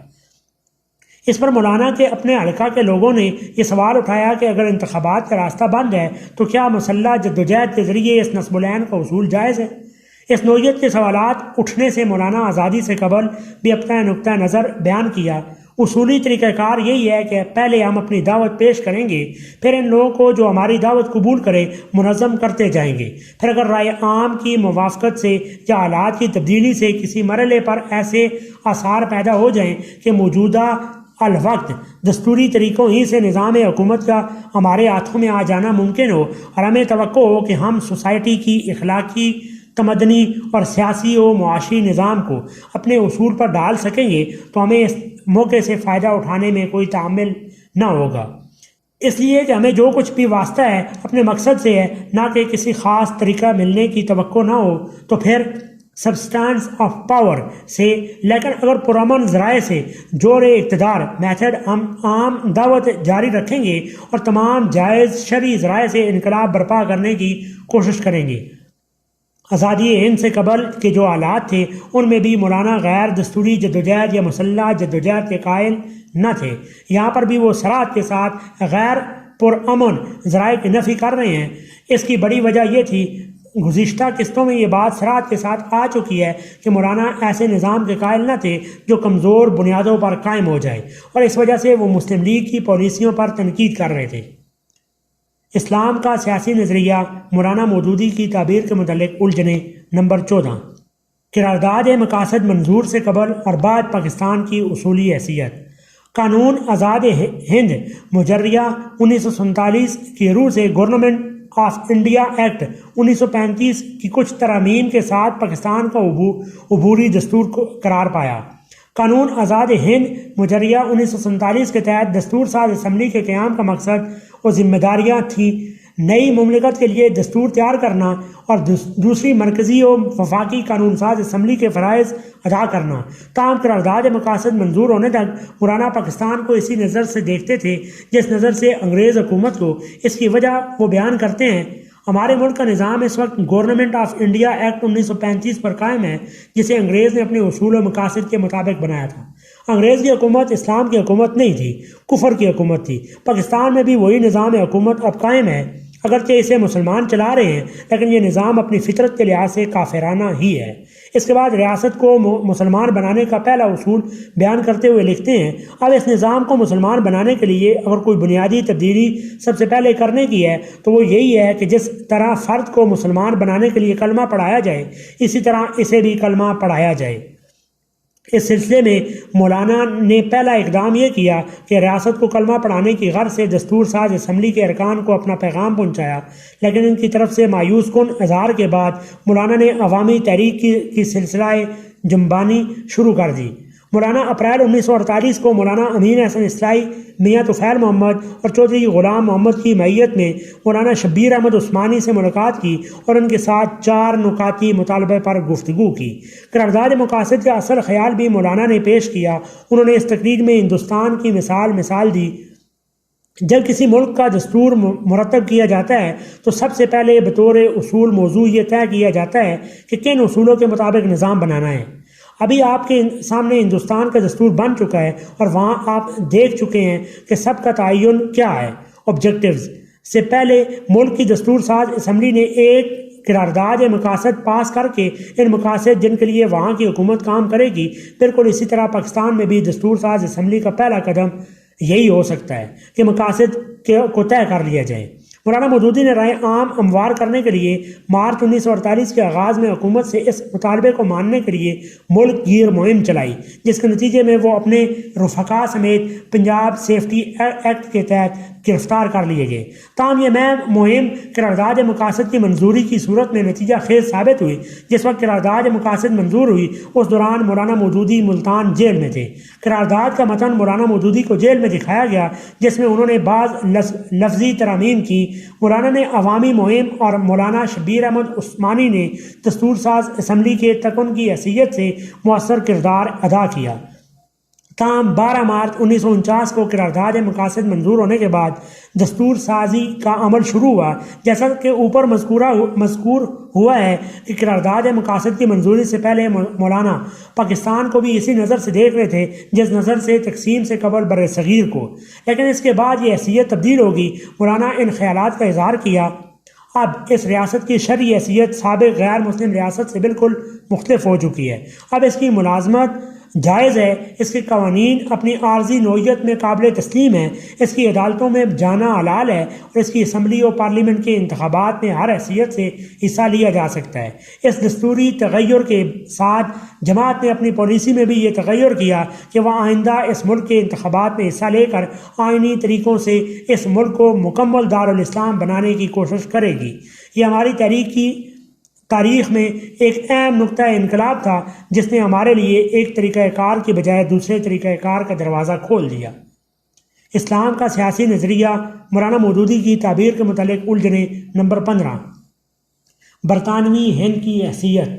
اس پر مولانا کے اپنے حلقہ کے لوگوں نے یہ سوال اٹھایا کہ اگر انتخابات کا راستہ بند ہے تو کیا مسلح جدوجہد کے ذریعے اس نصب العین کا حصول جائز ہے؟ اس نوعیت کے سوالات اٹھنے سے مولانا آزادی سے قبل بھی اپنا نقطہ نظر بیان کیا۔ اصولی طریقہ کار یہی ہے کہ پہلے ہم اپنی دعوت پیش کریں گے، پھر ان لوگوں کو جو ہماری دعوت قبول کریں منظم کرتے جائیں گے۔ پھر اگر رائے عام کی موافقت سے یا حالات کی تبدیلی سے کسی مرحلے پر ایسے آثار پیدا ہو جائیں کہ موجودہ الوقت دستوری طریقوں ہی سے نظام حکومت کا ہمارے ہاتھوں میں آ جانا ممکن ہو اور ہمیں توقع ہو کہ ہم سوسائٹی کی اخلاقی، تمدنی اور سیاسی و معاشی نظام کو اپنے اصول پر ڈال سکیں گے تو ہمیں اس موقع سے فائدہ اٹھانے میں کوئی تعامل نہ ہوگا، اس لیے کہ ہمیں جو کچھ بھی واسطہ ہے اپنے مقصد سے ہے، نہ کہ کسی خاص طریقہ ملنے کی توقع نہ ہو تو پھر سبسٹانس آف پاور سے۔ لیکن اگر پرامن ذرائع سے جور اقتدار میتھڈ ہم عام دعوت جاری رکھیں گے اور تمام جائز شرعی ذرائع سے انقلاب برپا کرنے کی کوشش کریں گے۔ آزادی ہند سے قبل کے جو حالات تھے ان میں بھی مولانا غیر دستوری جدوجہد یا مسلح جدوجہد کے قائل نہ تھے۔ یہاں پر بھی وہ صراحت کے ساتھ غیر پرامن ذرائع کی نفی کر رہے ہیں۔ اس کی بڑی وجہ یہ تھی، گزشتہ قسطوں میں یہ بات صراحت کے ساتھ آ چکی ہے کہ مولانا ایسے نظام کے قائل نہ تھے جو کمزور بنیادوں پر قائم ہو جائے، اور اس وجہ سے وہ مسلم لیگ کی پالیسیوں پر تنقید کر رہے تھے۔ اسلام کا سیاسی نظریہ مولانا مودودی کی تعبیر کے متعلق الجھنیں نمبر 14۔ قرارداد مقاصد منظور سے قبل اور بعد پاکستان کی اصولی حیثیت۔ قانون آزاد ہند مجریہ 1947 کی روح سے گورنمنٹ آف انڈیا ایکٹ 1935 کی کچھ ترامیم کے ساتھ پاکستان کا عبوری دستور قرار پایا۔ قانون آزاد ہند مجریہ 1947 کے تحت دستور ساز اسمبلی کے قیام کا مقصد اور ذمہ داریاں تھیں نئی مملکت کے لیے دستور تیار کرنا اور دوسری مرکزی و وفاقی قانون ساز اسمبلی کے فرائض ادا کرنا۔ تاہم قرارداد مقاصد منظور ہونے تک مولانا پاکستان کو اسی نظر سے دیکھتے تھے جس نظر سے انگریز حکومت کو۔ اس کی وجہ وہ بیان کرتے ہیں، ہمارے ملک کا نظام اس وقت گورنمنٹ آف انڈیا ایکٹ 1935 پر قائم ہے، جسے انگریز نے اپنے اصول و مقاصد کے مطابق بنایا تھا۔ انگریز کی حکومت اسلام کی حکومت نہیں تھی، کفر کی حکومت تھی۔ پاکستان میں بھی وہی نظام حکومت اب قائم ہے، اگرچہ اسے مسلمان چلا رہے ہیں، لیکن یہ نظام اپنی فطرت کے لحاظ سے کافرانہ ہی ہے۔ اس کے بعد ریاست کو مسلمان بنانے کا پہلا اصول بیان کرتے ہوئے لکھتے ہیں، اب اس نظام کو مسلمان بنانے کے لیے اگر کوئی بنیادی تبدیلی سب سے پہلے کرنے کی ہے تو وہ یہی ہے کہ جس طرح فرد کو مسلمان بنانے کے لیے کلمہ پڑھایا جائے، اسی طرح اسے بھی کلمہ پڑھایا جائے۔ اس سلسلے میں مولانا نے پہلا اقدام یہ کیا کہ ریاست کو کلمہ پڑھانے کی غرض سے دستور ساز اسمبلی کے ارکان کو اپنا پیغام پہنچایا، لیکن ان کی طرف سے مایوس کن اظہار کے بعد مولانا نے عوامی تحریک کی سلسلہ جنبانی شروع کر دی۔ مولانا اپریل 1948 کو مولانا امین احسن اصلاحی، میاں طفیل محمد اور چودھری غلام محمد کی معیت میں مولانا شبیر احمد عثمانی سے ملاقات کی اور ان کے ساتھ 4 نکاتی مطالبے پر گفتگو کی۔ قرارداد مقاصد کا اصل خیال بھی مولانا نے پیش کیا۔ انہوں نے اس تقریر میں ہندوستان کی مثال دی۔ جب کسی ملک کا دستور مرتب کیا جاتا ہے تو سب سے پہلے بطور اصول موضوع یہ طے کیا جاتا ہے کہ کن اصولوں کے مطابق نظام بنانا ہے۔ ابھی آپ کے سامنے ہندوستان کا دستور بن چکا ہے اور وہاں آپ دیکھ چکے ہیں کہ سب کا تعین کیا ہے۔ آبجیکٹیوز سے پہلے ملک کی دستور ساز اسمبلی نے ایک قرارداد مقاصد پاس کر کے ان مقاصد جن کے لیے وہاں کی حکومت کام کرے گی، بالکل اسی طرح پاکستان میں بھی دستور ساز اسمبلی کا پہلا قدم یہی ہو سکتا ہے کہ مقاصد کو طے کر لیا جائے۔ مولانا مودودی نے رائے عام ہموار کرنے کے لیے مارچ 1948 کے آغاز میں حکومت سے اس مطالبے کو ماننے کے لیے ملک گیر مہم چلائی، جس کے نتیجے میں وہ اپنے رفقا سمیت پنجاب سیفٹی ایکٹ کے تحت گرفتار کر لیے گئے۔ تاہم یہ مہم قرارداد مقاصد کی منظوری کی صورت میں نتیجہ خیز ثابت ہوئی۔ جس وقت قرارداد مقاصد منظور ہوئی اس دوران مولانا مودودی ملتان جیل میں تھے۔ قرارداد کا متن مولانا مودودی کو جیل میں دکھایا گیا، جس میں انہوں نے بعض لفظی ترامیم کی۔ مولانا نے عوامی مہم اور مولانا شبیر احمد عثمانی نے دستور ساز اسمبلی کے تکن کی حیثیت سے مؤثر کردار ادا کیا۔ تاہم 12 مارچ 1949 کو قرارداد مقاصد منظور ہونے کے بعد دستور سازی کا عمل شروع ہوا۔ جیسا کہ اوپر مذکور ہوا ہے کہ قرارداد مقاصد کی منظوری سے پہلے مولانا پاکستان کو بھی اسی نظر سے دیکھ رہے تھے جس نظر سے تقسیم سے قبل بر صغیر کو، لیکن اس کے بعد یہ حیثیت تبدیل ہوگی۔ مولانا ان خیالات کا اظہار کیا، اب اس ریاست کی شرعی حیثیت سابق غیر مسلم ریاست سے بالکل مختلف ہو چکی ہے۔ اب اس کی ملازمت جائز ہے، اس کے قوانین اپنی عارضی نوعیت میں قابل تسلیم ہیں، اس کی عدالتوں میں جانا حلال ہے اور اس کی اسمبلی اور پارلیمنٹ کے انتخابات میں ہر حیثیت سے حصہ لیا جا سکتا ہے۔ اس دستوری تغیر کے ساتھ جماعت نے اپنی پالیسی میں بھی یہ تغیر کیا کہ وہ آئندہ اس ملک کے انتخابات میں حصہ لے کر آئینی طریقوں سے اس ملک کو مکمل دارالاسلام بنانے کی کوشش کرے گی۔ یہ ہماری تحریک کی تاریخ میں ایک اہم نقطہ انقلاب تھا جس نے ہمارے لیے ایک طریقہ کار کی بجائے دوسرے طریقہ کار کا دروازہ کھول دیا۔ اسلام کا سیاسی نظریہ مولانا مودودی کی تعبیر کے متعلق الجھنیں۔ نمبر 15، برطانوی ہند کی حیثیت۔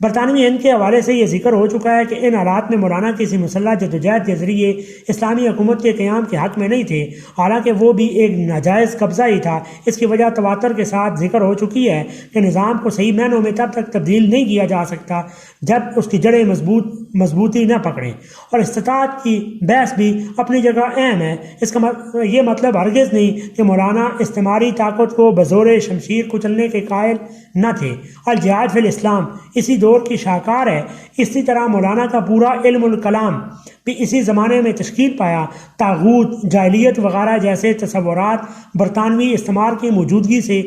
برطانوی ہند کے حوالے سے یہ ذکر ہو چکا ہے کہ ان حالات میں مولانا کسی مسلح جدوجہد کے ذریعے اسلامی حکومت کے قیام کے حق میں نہیں تھے، حالانکہ وہ بھی ایک ناجائز قبضہ ہی تھا۔ اس کی وجہ تواتر کے ساتھ ذکر ہو چکی ہے کہ نظام کو صحیح معنوں میں تب تک تبدیل نہیں کیا جا سکتا جب اس کی جڑیں مضبوطی نہ پکڑیں، اور استطاعت کی بحث بھی اپنی جگہ اہم ہے۔ اس کا یہ مطلب ہرگز نہیں کہ مولانا استعماری طاقت کو بزور شمشیر کچلنے کے قائل نہ تھے۔ الجہاد فی الاسلام اسی دور کی شاہکار ہے۔ اسی طرح مولانا کا پورا علم الکلام بھی اسی زمانے میں تشکیل پایا۔ طاغوت، جاہلیت وغیرہ جیسے تصورات برطانوی استعمار کی موجودگی سے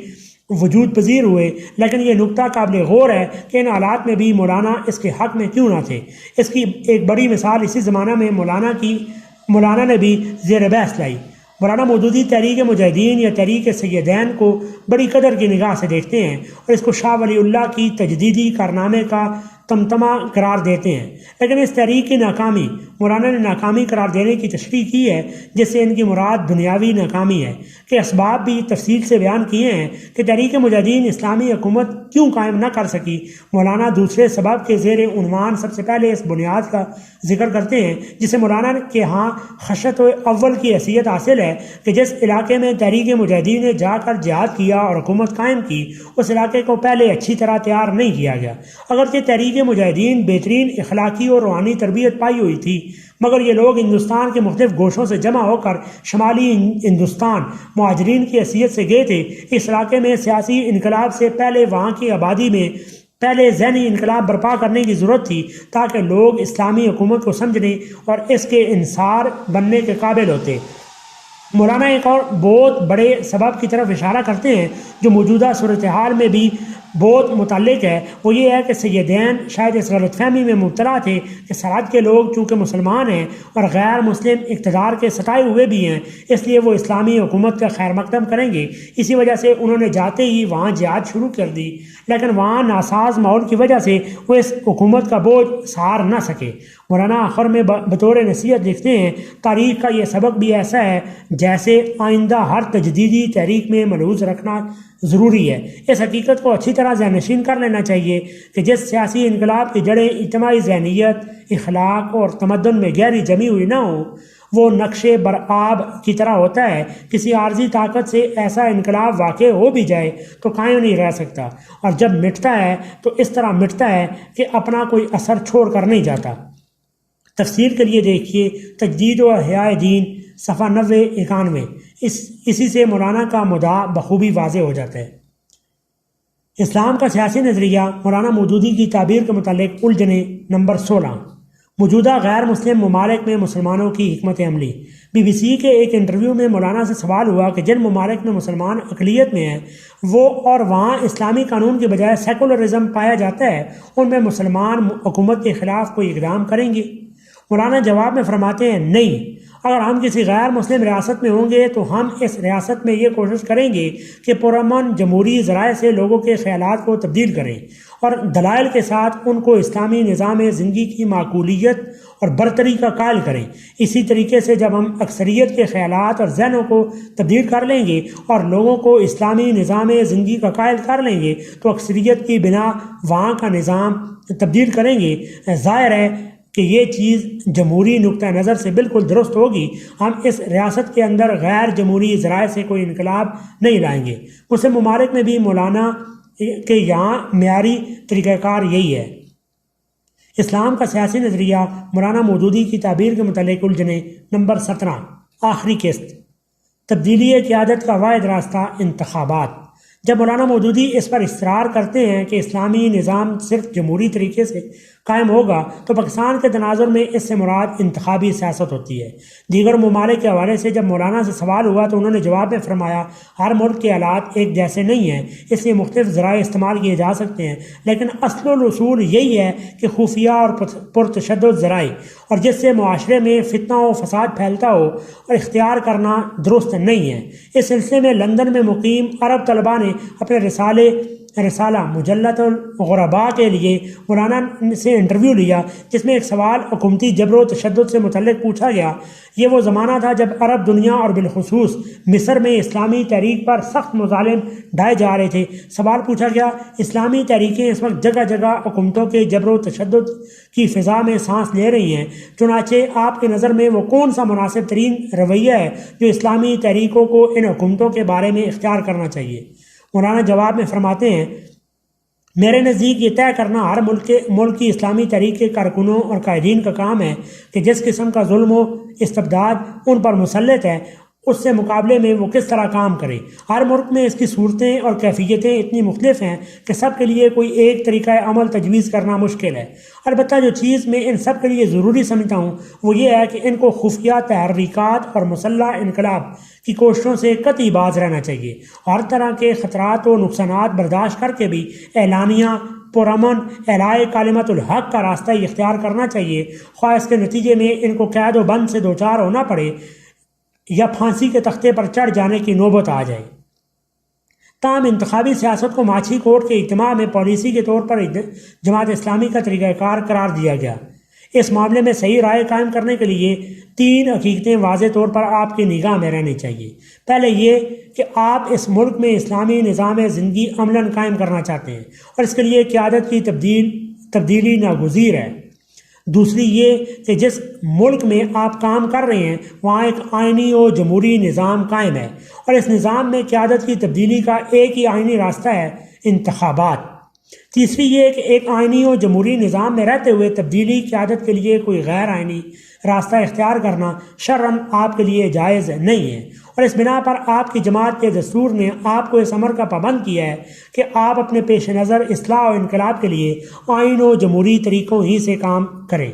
وجود پذیر ہوئے، لیکن یہ نکتہ قابل غور ہے کہ ان حالات میں بھی مولانا اس کے حق میں کیوں نہ تھے۔ اس کی ایک بڑی مثال اسی زمانہ میں مولانا نے بھی زیر بحث لائی۔ مولانا مودودی تحریک مجاہدین یا تحریک سیدین کو بڑی قدر کی نگاہ سے دیکھتے ہیں اور اس کو شاہ ولی اللہ کی تجدیدی کارنامے کا تمتمہ قرار دیتے ہیں، لیکن اس تحریک کی ناکامی مولانا نے ناکامی قرار دینے کی تشریح کی ہے، جس سے ان کی مراد دنیاوی ناکامی ہے، کہ اسباب بھی تفصیل سے بیان کیے ہیں کہ تحریک مجاہدین اسلامی حکومت کیوں قائم نہ کر سکی۔ مولانا دوسرے سبب کے زیر عنوان سب سے پہلے اس بنیاد کا ذکر کرتے ہیں جسے مولانا کے ہاں خشت اول کی حیثیت حاصل ہے کہ جس علاقے میں تحریک مجاہدین نے جا کر جہاد کیا اور حکومت قائم کی، اس علاقے کو پہلے اچھی طرح تیار نہیں کیا گیا۔ اگرچہ تحریک مجاہدین بہترین اخلاقی اور روحانی تربیت پائی ہوئی تھی، مگر یہ لوگ ہندوستان کے مختلف گوشوں سے جمع ہو کر شمالی ہندوستان مہاجرین کی حیثیت سے گئے تھے۔ اس علاقے میں سیاسی انقلاب سے پہلے وہاں کی آبادی میں پہلے ذہنی انقلاب برپا کرنے کی ضرورت تھی تاکہ لوگ اسلامی حکومت کو سمجھنے اور اس کے انصار بننے کے قابل ہوتے۔ مولانا ایک اور بہت بڑے سبب کی طرف اشارہ کرتے ہیں جو موجودہ صورتحال میں بھی بہت متعلق ہے، وہ یہ ہے کہ سیدین شاید اس غلط فہمی میں مبتلا تھے کہ سرحد کے لوگ چونکہ مسلمان ہیں اور غیر مسلم اقتدار کے ستائے ہوئے بھی ہیں، اس لیے وہ اسلامی حکومت کا خیر مقدم کریں گے۔ اسی وجہ سے انہوں نے جاتے ہی وہاں جہاد شروع کر دی، لیکن وہاں ناساز ماحول کی وجہ سے وہ اس حکومت کا بوجھ سہار نہ سکے۔ مولانا آخر میں بطور نصیحت لکھتے ہیں، تاریخ کا یہ سبق بھی ایسا ہے جیسے آئندہ ہر تجدیدی تحریک میں ملحوظ رکھنا ضروری ہے۔ اس حقیقت کو اچھی طرح ذہن نشین کر لینا چاہیے کہ جس سیاسی انقلاب کی جڑیں اجتماعی ذہنیت، اخلاق اور تمدن میں گہری جمی ہوئی نہ ہوں، وہ نقش برآب کی طرح ہوتا ہے۔ کسی عارضی طاقت سے ایسا انقلاب واقع ہو بھی جائے تو قائم نہیں رہ سکتا، اور جب مٹتا ہے تو اس طرح مٹتا ہے کہ اپنا کوئی اثر چھوڑ کر نہیں جاتا۔ تفسیر کے لیے دیکھیے تجدید و احیاء دین صفحہ 90-91۔ اسی سے مولانا کا مدعا بخوبی واضح ہو جاتا ہے۔ اسلام کا سیاسی نظریہ مولانا مودودی کی تعبیر کے متعلق الجھنیں نمبر 16۔ موجودہ غیر مسلم ممالک میں مسلمانوں کی حکمت عملی۔ BBC کے ایک انٹرویو میں مولانا سے سوال ہوا کہ جن ممالک میں مسلمان اقلیت میں ہیں وہ اور وہاں اسلامی قانون کے بجائے سیکولرزم پایا جاتا ہے، ان میں مسلمان حکومت کے خلاف کوئی اقدام کریں گے؟ مولانا جواب میں فرماتے ہیں، نہیں، اگر ہم کسی غیر مسلم ریاست میں ہوں گے تو ہم اس ریاست میں یہ کوشش کریں گے کہ پرامن جمہوری ذرائع سے لوگوں کے خیالات کو تبدیل کریں اور دلائل کے ساتھ ان کو اسلامی نظام زندگی کی معقولیت اور برتری کا قائل کریں۔ اسی طریقے سے جب ہم اکثریت کے خیالات اور ذہنوں کو تبدیل کر لیں گے اور لوگوں کو اسلامی نظام زندگی کا قائل کر لیں گے تو اکثریت کی بنا وہاں کا نظام تبدیل کریں گے۔ ظاہر ہے کہ یہ چیز جمہوری نقطہ نظر سے بالکل درست ہوگی۔ ہم اس ریاست کے اندر غیر جمہوری ذرائع سے کوئی انقلاب نہیں لائیں گے۔ مسلم ممالک میں بھی مولانا کے یہاں معیاری طریقہ کار یہی ہے۔ اسلام کا سیاسی نظریہ مولانا مودودی کی تعبیر کے متعلق الجھنیں نمبر 17۔ آخری قسط، تبدیلی قیادت کا واحد راستہ انتخابات۔ جب مولانا مودودی اس پر اصرار کرتے ہیں کہ اسلامی نظام صرف جمہوری طریقے سے قائم ہوگا تو پاکستان کے تناظر میں اس سے مراد انتخابی سیاست ہوتی ہے۔ دیگر ممالک کے حوالے سے جب مولانا سے سوال ہوا تو انہوں نے جواب میں فرمایا، ہر ملک کے حالات ایک جیسے نہیں ہیں، اس لیے مختلف ذرائع استعمال کیے جا سکتے ہیں، لیکن اصل الاصول یہی ہے کہ خفیہ اور پرتشدد ذرائع اور جس سے معاشرے میں فتنہ و فساد پھیلتا ہو اور اختیار کرنا درست نہیں ہے۔ اس سلسلے میں لندن میں مقیم عرب طلباء نے اپنے رسالہ مجلۃ الغرباء کے لیے مولانا سے انٹرویو لیا، جس میں ایک سوال حکومتی جبر و تشدد سے متعلق پوچھا گیا۔ یہ وہ زمانہ تھا جب عرب دنیا اور بالخصوص مصر میں اسلامی تحریک پر سخت مظالم ڈھائے جا رہے تھے۔ سوال پوچھا گیا، اسلامی تحریکیں اس وقت جگہ جگہ حکومتوں کے جبر و تشدد کی فضا میں سانس لے رہی ہیں، چنانچہ آپ کی نظر میں وہ کون سا مناسب ترین رویہ ہے جو اسلامی تحریکوں کو ان حکومتوں کے بارے میں اختیار کرنا چاہیے؟ مولانا جواب میں فرماتے ہیں، میرے نزدیک یہ طے کرنا ہر ملک کی اسلامی تحریک کے کارکنوں اور قائدین کا کام ہے کہ جس قسم کا ظلم و استبداد ان پر مسلط ہے اس سے مقابلے میں وہ کس طرح کام کرے۔ ہر ملک میں اس کی صورتیں اور کیفیتیں اتنی مختلف ہیں کہ سب کے لیے کوئی ایک طریقہ عمل تجویز کرنا مشکل ہے۔ البتہ جو چیز میں ان سب کے لیے ضروری سمجھتا ہوں وہ یہ ہے کہ ان کو خفیہ تحریکات اور مسلح انقلاب کی کوششوں سے قطعی باز رہنا چاہیے۔ ہر طرح کے خطرات و نقصانات برداشت کر کے بھی اعلانیہ پرامن اعلائے کلمت الحق کا راستہ اختیار کرنا چاہیے، خواہ اس کے نتیجے میں ان کو قید و بند سے دوچار ہونا پڑے یا پھانسی کے تختے پر چڑھ جانے کی نوبت آ جائے۔ تاہم انتخابی سیاست کو ماچھی کوٹ کے اجتماع میں پالیسی کے طور پر جماعت اسلامی کا طریقہ کار قرار دیا گیا۔ اس معاملے میں صحیح رائے قائم کرنے کے لیے 3 حقیقتیں واضح طور پر آپ کی نگاہ میں رہنی چاہیے۔ پہلے یہ کہ آپ اس ملک میں اسلامی نظام زندگی عملاً قائم کرنا چاہتے ہیں اور اس کے لیے قیادت کی تبدیلی ناگزیر ہے۔ دوسری یہ کہ جس ملک میں آپ کام کر رہے ہیں وہاں ایک آئینی و جمہوری نظام قائم ہے اور اس نظام میں قیادت کی تبدیلی کا ایک ہی آئینی راستہ ہے، انتخابات۔ تیسری یہ کہ ایک آئینی و جمہوری نظام میں رہتے ہوئے تبدیلی قیادت کے لیے کوئی غیر آئینی راستہ اختیار کرنا شرعاً آپ کے لیے جائز نہیں ہے، اور اس بنا پر آپ کی جماعت کے دستور نے آپ کو اس امر کا پابند کیا ہے کہ آپ اپنے پیش نظر اصلاح و انقلاب کے لیے آئین و جمہوری طریقوں ہی سے کام کریں۔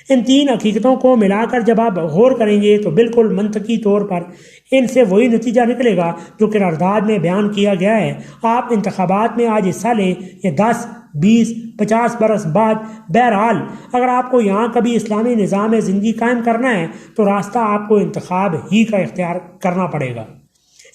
ان 3 حقیقتوں کو ملا کر جب آپ غور کریں گے تو بالکل منطقی طور پر ان سے وہی نتیجہ نکلے گا جو قرارداد میں بیان کیا گیا ہے۔ آپ انتخابات میں آج حصہ لیں یا 10، 20، 50 برس بعد، بہرحال اگر آپ کو یہاں کبھی اسلامی نظام زندگی قائم کرنا ہے تو راستہ آپ کو انتخاب ہی کا اختیار کرنا پڑے گا۔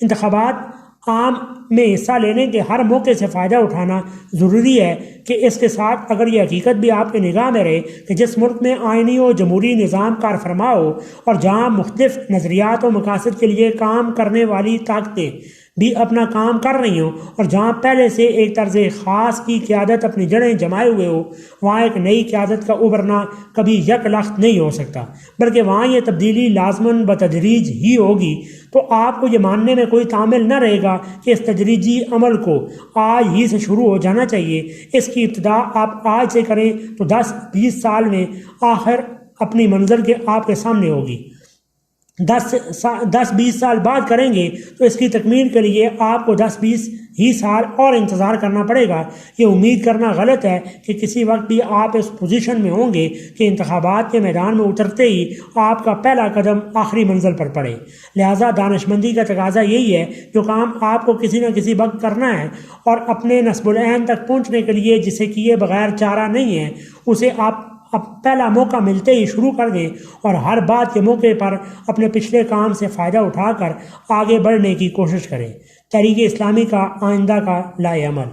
انتخابات عام میں حصہ لینے کے ہر موقع سے فائدہ اٹھانا ضروری ہے کہ اس کے ساتھ اگر یہ حقیقت بھی آپ کی نگاہ میں رہے کہ جس ملک میں آئینی و جمہوری نظام کار فرما ہو اور جہاں مختلف نظریات و مقاصد کے لیے کام کرنے والی طاقتیں بھی اپنا کام کر رہی ہوں اور جہاں پہلے سے ایک طرز خاص کی قیادت اپنی جڑیں جمائے ہوئے ہو، وہاں ایک نئی قیادت کا ابھرنا کبھی یک لخت نہیں ہو سکتا، بلکہ وہاں یہ تبدیلی لازماً بتدریج ہی ہوگی۔ تو آپ کو یہ ماننے میں کوئی تعمیل نہ رہے گا کہ اس تدریجی عمل کو آج ہی سے شروع ہو جانا چاہیے۔ اس کی ابتدا آپ آج سے کریں تو 10-20 سال میں آخر اپنی منزل کے آپ کے سامنے ہوگی۔ 10-20 سال بعد کریں گے تو اس کی تکمیل کے لیے آپ کو 10-20 ہی سال اور انتظار کرنا پڑے گا۔ یہ امید کرنا غلط ہے کہ کسی وقت بھی آپ اس پوزیشن میں ہوں گے کہ انتخابات کے میدان میں اترتے ہی آپ کا پہلا قدم آخری منزل پر پڑے۔ لہٰذا دانشمندی کا تقاضا یہی ہے، جو کام آپ کو کسی نہ کسی وقت کرنا ہے اور اپنے نصب العین تک پہنچنے کے لیے جسے کیے بغیر چارہ نہیں ہے، اسے آپ اب پہلا موقع ملتے ہی شروع کر دیں اور ہر بات کے موقع پر اپنے پچھلے کام سے فائدہ اٹھا کر آگے بڑھنے کی کوشش کریں۔ تحریک اسلامی کا آئندہ کا لائحہ عمل۔